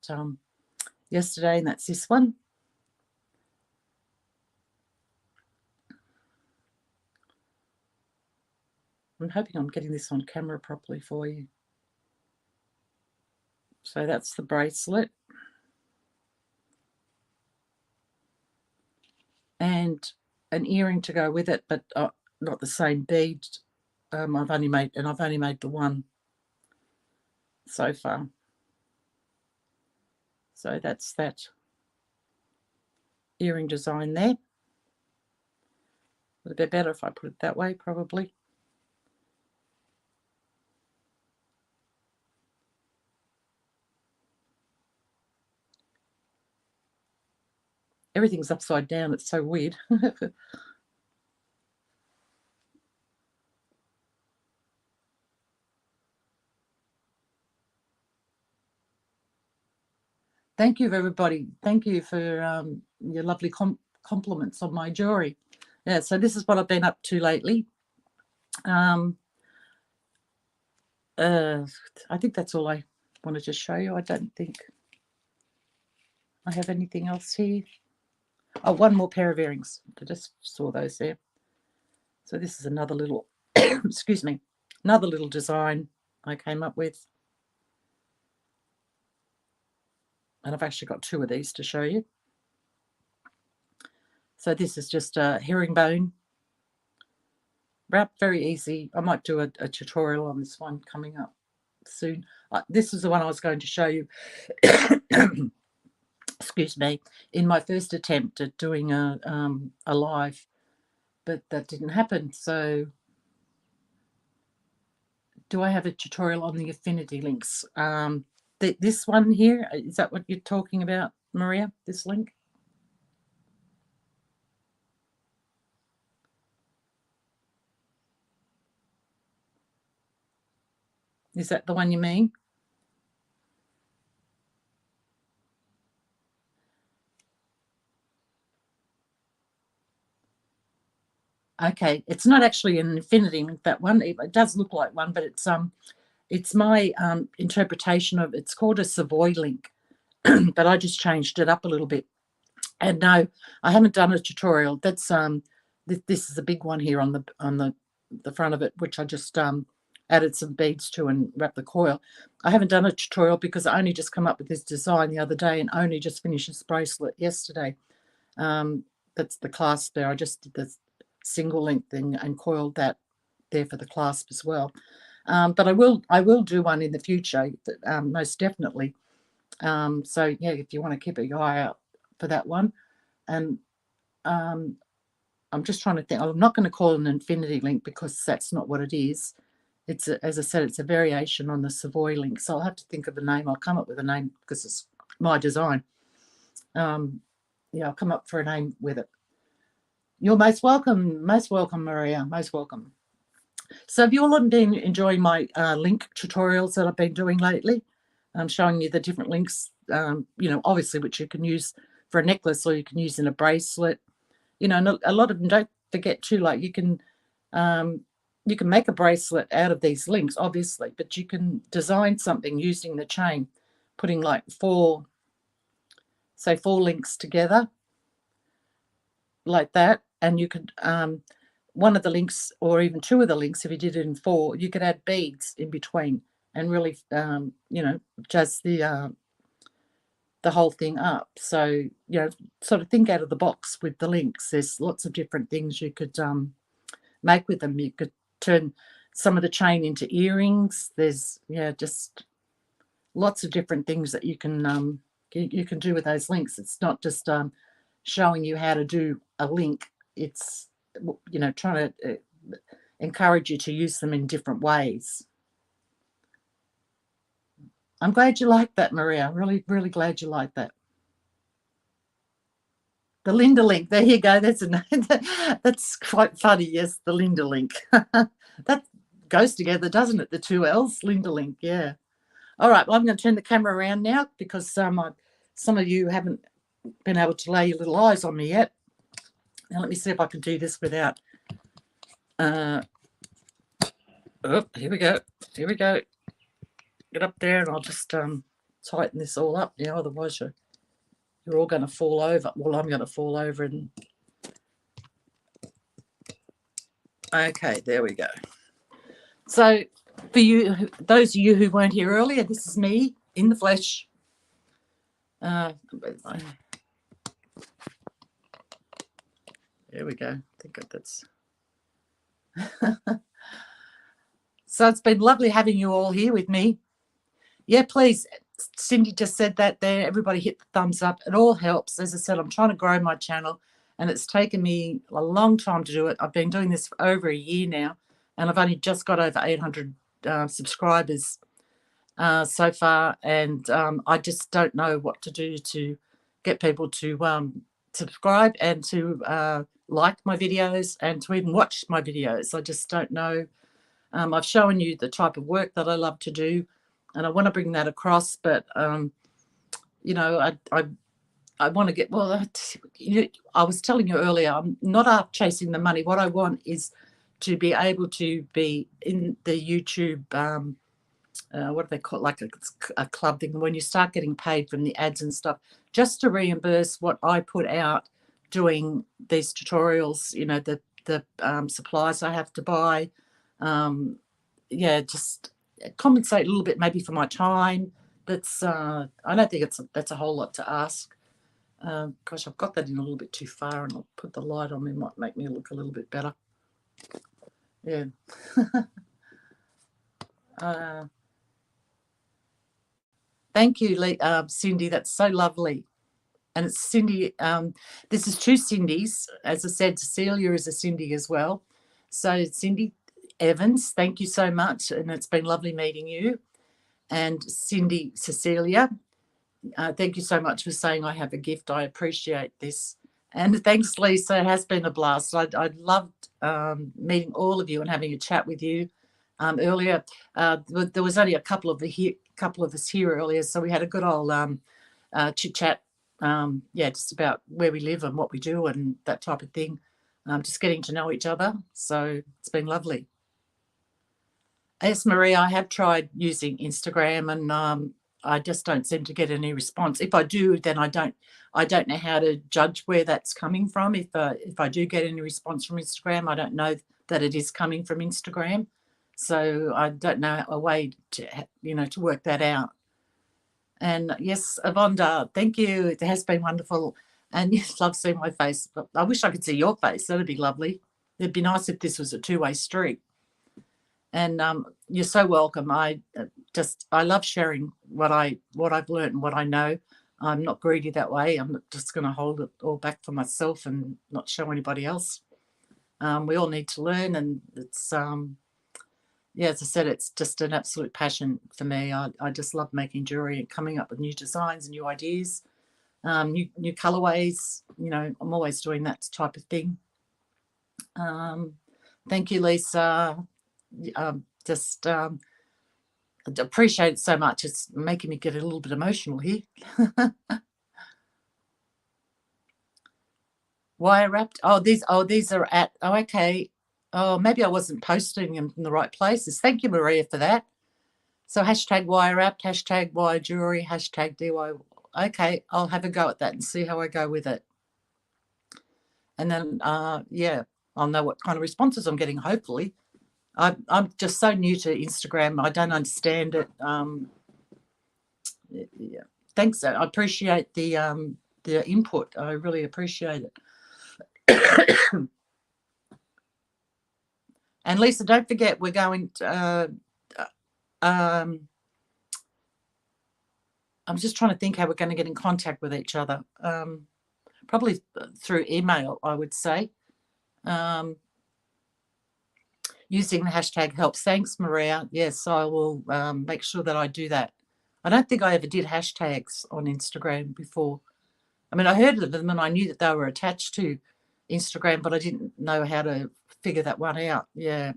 Speaker 1: yesterday, and that's this one. I'm hoping I'm getting this on camera properly for you. So that's the bracelet. And an earring to go with it, but not the same bead. I've only made the one so far. So that's that earring design there. Would it be better if I put it that way, probably? Everything's upside down. It's so weird. Thank you, everybody. Thank you for your lovely compliments on my jewelry. Yeah, so this is what I've been up to lately. I think that's all I wanted to show you. I don't think I have anything else here. Oh, one more pair of earrings. I just saw those there. So this is another little, excuse me, another little design I came up with. And I've actually got 2 of these to show you. So this is just a herringbone wrap, very easy. I might do a tutorial on this one coming up soon. This is the one I was going to show you, excuse me, in my first attempt at doing a live, but that didn't happen. So do I have a tutorial on the affinity links? This one here, is that what you're talking about, Maria, this link? Is that the one you mean? Okay, it's not actually an infinity link, that one. It does look like one, but it's my interpretation of, it's called a Savoy link, but I just changed it up a little bit. And no, I haven't done a tutorial. That's this is a big one here on the front of it, which I just added some beads to and wrapped the coil. I haven't done a tutorial because I only just come up with this design the other day and only just finished this bracelet yesterday. That's the clasp there. I just did the single link thing and coiled that there for the clasp as well. But I will do one in the future, most definitely. So yeah, if you want to keep your eye out for that one. And I'm just trying to think. I'm not going to call it an infinity link because that's not what it is. It's as I said, it's a variation on the Savoy link. So I'll have to think of a name. I'll come up with a name because it's my design. Yeah, I'll come up for a name with it. You're most welcome, Maria, most welcome. So have you all been enjoying my link tutorials that I've been doing lately? I'm showing you the different links, obviously, which you can use for a necklace or you can use in a bracelet. And a lot of them, don't forget too, like you can make a bracelet out of these links, obviously, but you can design something using the chain, putting like four links together like that, and you could one of the links, or even two of the links, if you did it in four, you could add beads in between and really just the whole thing up. So sort of think out of the box with the links. There's lots of different things you could make with them. You could turn some of the chain into earrings. There's just lots of different things that you can do with those links. It's not just showing you how to do a link. It's trying to encourage you to use them in different ways. I'm glad you like that, Maria. Really, really glad you like that. The Linda link. There you go. That's quite funny. Yes, the Linda link. That goes together, doesn't it? The two L's, Linda link. Yeah. All right. Well, I'm going to turn the camera around now because some of you haven't been able to lay your little eyes on me yet. Now let me see if I can do this without. Oh, here we go. Here we go. Get up there, and I'll just tighten this all up now. Otherwise, you're all going to fall over. Well, I'm going to fall over. And okay, there we go. So, for you, those of you who weren't here earlier, this is me in the flesh. There we go. I think that's. So it's been lovely having you all here with me. Yeah, please. Cindy just said that there. Everybody hit the thumbs up. It all helps. As I said, I'm trying to grow my channel, and it's taken me a long time to do it. I've been doing this for over a year now, and I've only just got over 800 subscribers so far, and I just don't know what to do to get people to subscribe and to like my videos and to even watch my videos. I just don't know. I've shown you the type of work that I love to do, and I want to bring that across, but I want to get, well, I was telling you earlier, I'm not chasing the money. What I want is to be able to be in the YouTube, what do they call it, like a club thing, when you start getting paid from the ads and stuff, just to reimburse what I put out doing these tutorials, the supplies I have to buy. Just compensate a little bit maybe for my time. That's I don't think that's a whole lot to ask. Gosh, I've got that in a little bit too far, and I'll put the light on. It might make me look a little bit better. Yeah. Thank you, Cindy. That's so lovely. And it's Cindy. This is two Cindys. As I said, Cecilia is a Cindy as well. So Cindy Evans, thank you so much, and it's been lovely meeting you. And Cindy Cecilia, thank you so much for saying I have a gift. I appreciate this. And thanks, Lisa. It has been a blast. I loved meeting all of you and having a chat with you earlier. There was only a couple of us here earlier, so we had a good old chit chat. Just about where we live and what we do and that type of thing. Just getting to know each other. So it's been lovely. Yes, Marie, I have tried using Instagram, and I just don't seem to get any response. If I do, then I don't know how to judge where that's coming from. If I do get any response from Instagram, I don't know that it is coming from Instagram. So I don't know a way to work that out. And yes, Avonda, thank you. It has been wonderful. And yes, love seeing my face. But I wish I could see your face. That'd be lovely. It'd be nice if this was a two-way street. And you're so welcome. I love sharing what I've learned and what I know. I'm not greedy that way. I'm not just going to hold it all back for myself and not show anybody else. We all need to learn, and it's as I said, it's just an absolute passion for me. I just love making jewelry and coming up with new designs and new ideas, new colorways. I'm always doing that type of thing. Thank you, Lisa. just appreciate it so much. It's making me get a little bit emotional here. Wire wrapped. Oh, these are at. Oh, okay. Oh, maybe I wasn't posting them in the right places. Thank you, Maria, for that. So hashtag wire wrapped, hashtag wire jewelry, hashtag DIY. Okay, I'll have a go at that and see how I go with it. And then, yeah, I'll know what kind of responses I'm getting, hopefully. I'm just so new to Instagram. I don't understand it. Yeah. Thanks. I appreciate the input. I really appreciate it. And Lisa, don't forget, we're going to, I'm just trying to think how we're going to get in contact with each other. Probably through email, I would say. Using the hashtag helps. Thanks, Maria. Yes, I will make sure that I do that. I don't think I ever did hashtags on Instagram before. I mean, I heard of them and I knew that they were attached to Instagram, but I didn't know how to figure that one out. Yeah.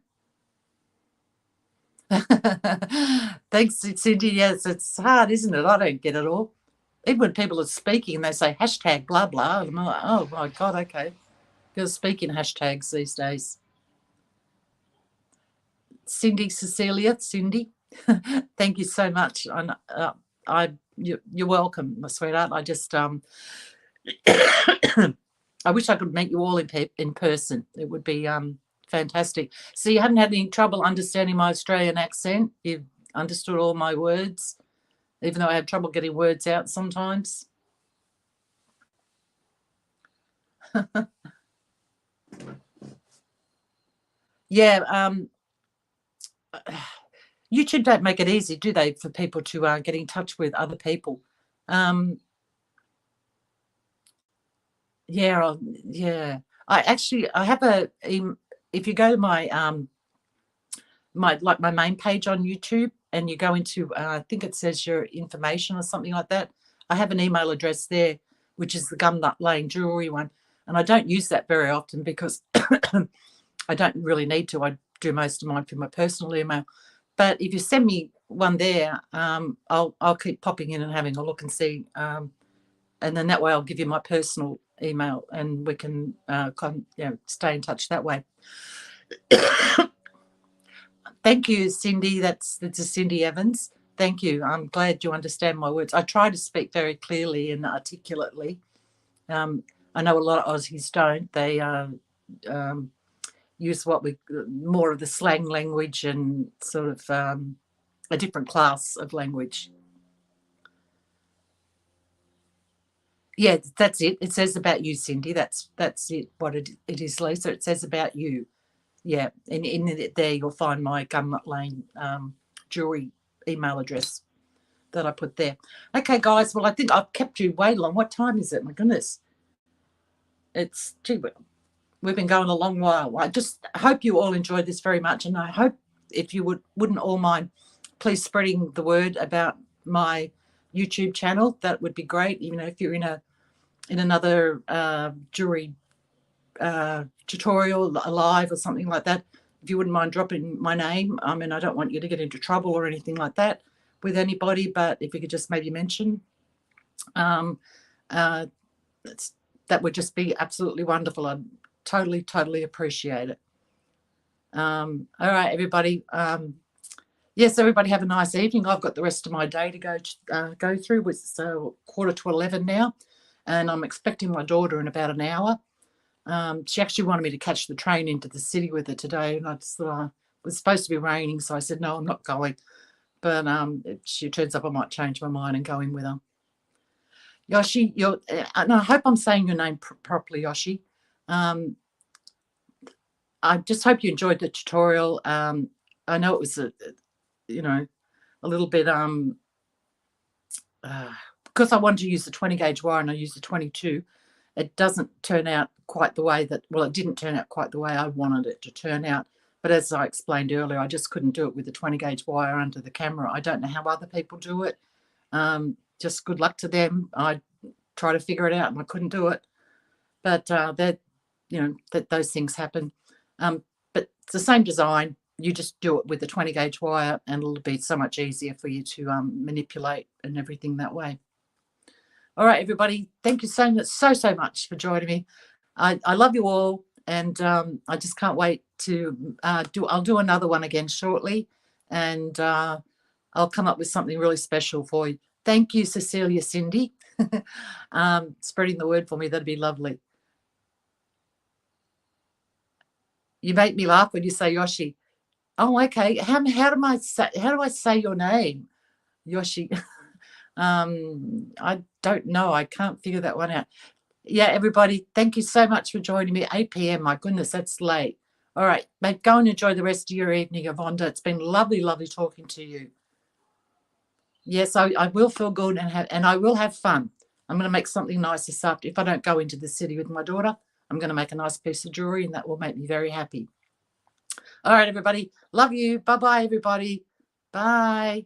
Speaker 1: Thanks, Cindy. Yes, it's hard, isn't it? I don't get it all. Even when people are speaking and they say hashtag blah, blah, I'm like, oh, my God, okay. Because speaking hashtags these days. Cindy, Cecilia, Cindy, thank you so much. You're welcome, my sweetheart. I just I wish I could meet you all in person. It would be fantastic. So you haven't had any trouble understanding my Australian accent? You've understood all my words, even though I have trouble getting words out sometimes. Yeah, YouTube don't make it easy, do they, for people to get in touch with other people? Yeah, yeah. I have if you go to my my main page on YouTube and you go into I think it says your information or something like that. I have an email address there, which is the Gumnut Lane Jewelry one, and I don't use that very often because I don't really need to. I do most of mine through my personal email. But if you send me one there, I'll keep popping in and having a look and see, and then that way I'll give you my personal email and we can stay in touch that way. Thank you, Cindy. That's a Cindy Evans. Thank you. I'm glad you understand my words. I try to speak very clearly and articulately. I know a lot of Aussies don't. They use more of the slang language and sort of a different class of language. Yeah, that's it. It says about you, Cindy. That's it. What it is, Lisa. It says about you. Yeah, and in there you'll find my Gumnut Lane jewelry email address that I put there. Okay, guys. Well, I think I've kept you way long. What time is it? My goodness, we've been going a long while. I just hope you all enjoyed this very much, and I hope if you wouldn't all mind, please spreading the word about my YouTube channel. That would be great. Even if you're in another jewelry tutorial, live or something like that, if you wouldn't mind dropping my name. I mean, I don't want you to get into trouble or anything like that with anybody, but if you could just maybe mention, that would just be absolutely wonderful. I'd totally appreciate it. All right, everybody. Yes, everybody have a nice evening. I've got the rest of my day to go through. It's 10:45 now, and I'm expecting my daughter in about an hour. She actually wanted me to catch the train into the city with her today, and I just thought it was supposed to be raining, so I said no, I'm not going. But if she turns up, I might change my mind and go in with her. Yoshi, and I hope I'm saying your name properly, Yoshi. I just hope you enjoyed the tutorial. I know it was a little bit because I wanted to use the 20 gauge wire and I used the 22. It doesn't turn out quite the way it didn't turn out quite the way I wanted it to turn out. But as I explained earlier, I just couldn't do it with the 20 gauge wire under the camera. I don't know how other people do it. Just good luck to them. I try to figure it out and I couldn't do it. But that those things happen. But it's the same design. you just do it with the 20 gauge wire, and it'll be so much easier for you to manipulate and everything that way. All right, everybody, thank you so much, so much for joining me. I love you all, and I just can't wait to I'll do another one again shortly, and I'll come up with something really special for you. Thank you, Cecilia, Cindy, spreading the word for me. That'd be lovely. You make me laugh when you say Yoshi. Oh, okay. How do I say your name, Yoshi? I don't know. I can't figure that one out. Yeah, everybody, thank you so much for joining me. 8 p.m. My goodness, that's late. All right, mate, go and enjoy the rest of your evening, Yvonne. It's been lovely, lovely talking to you. Yes, I will feel good and I will have fun. I'm going to make something nice this afternoon. If I don't go into the city with my daughter, I'm going to make a nice piece of jewelry, and that will make me very happy. All right, everybody. Love you. Bye-bye, everybody. Bye.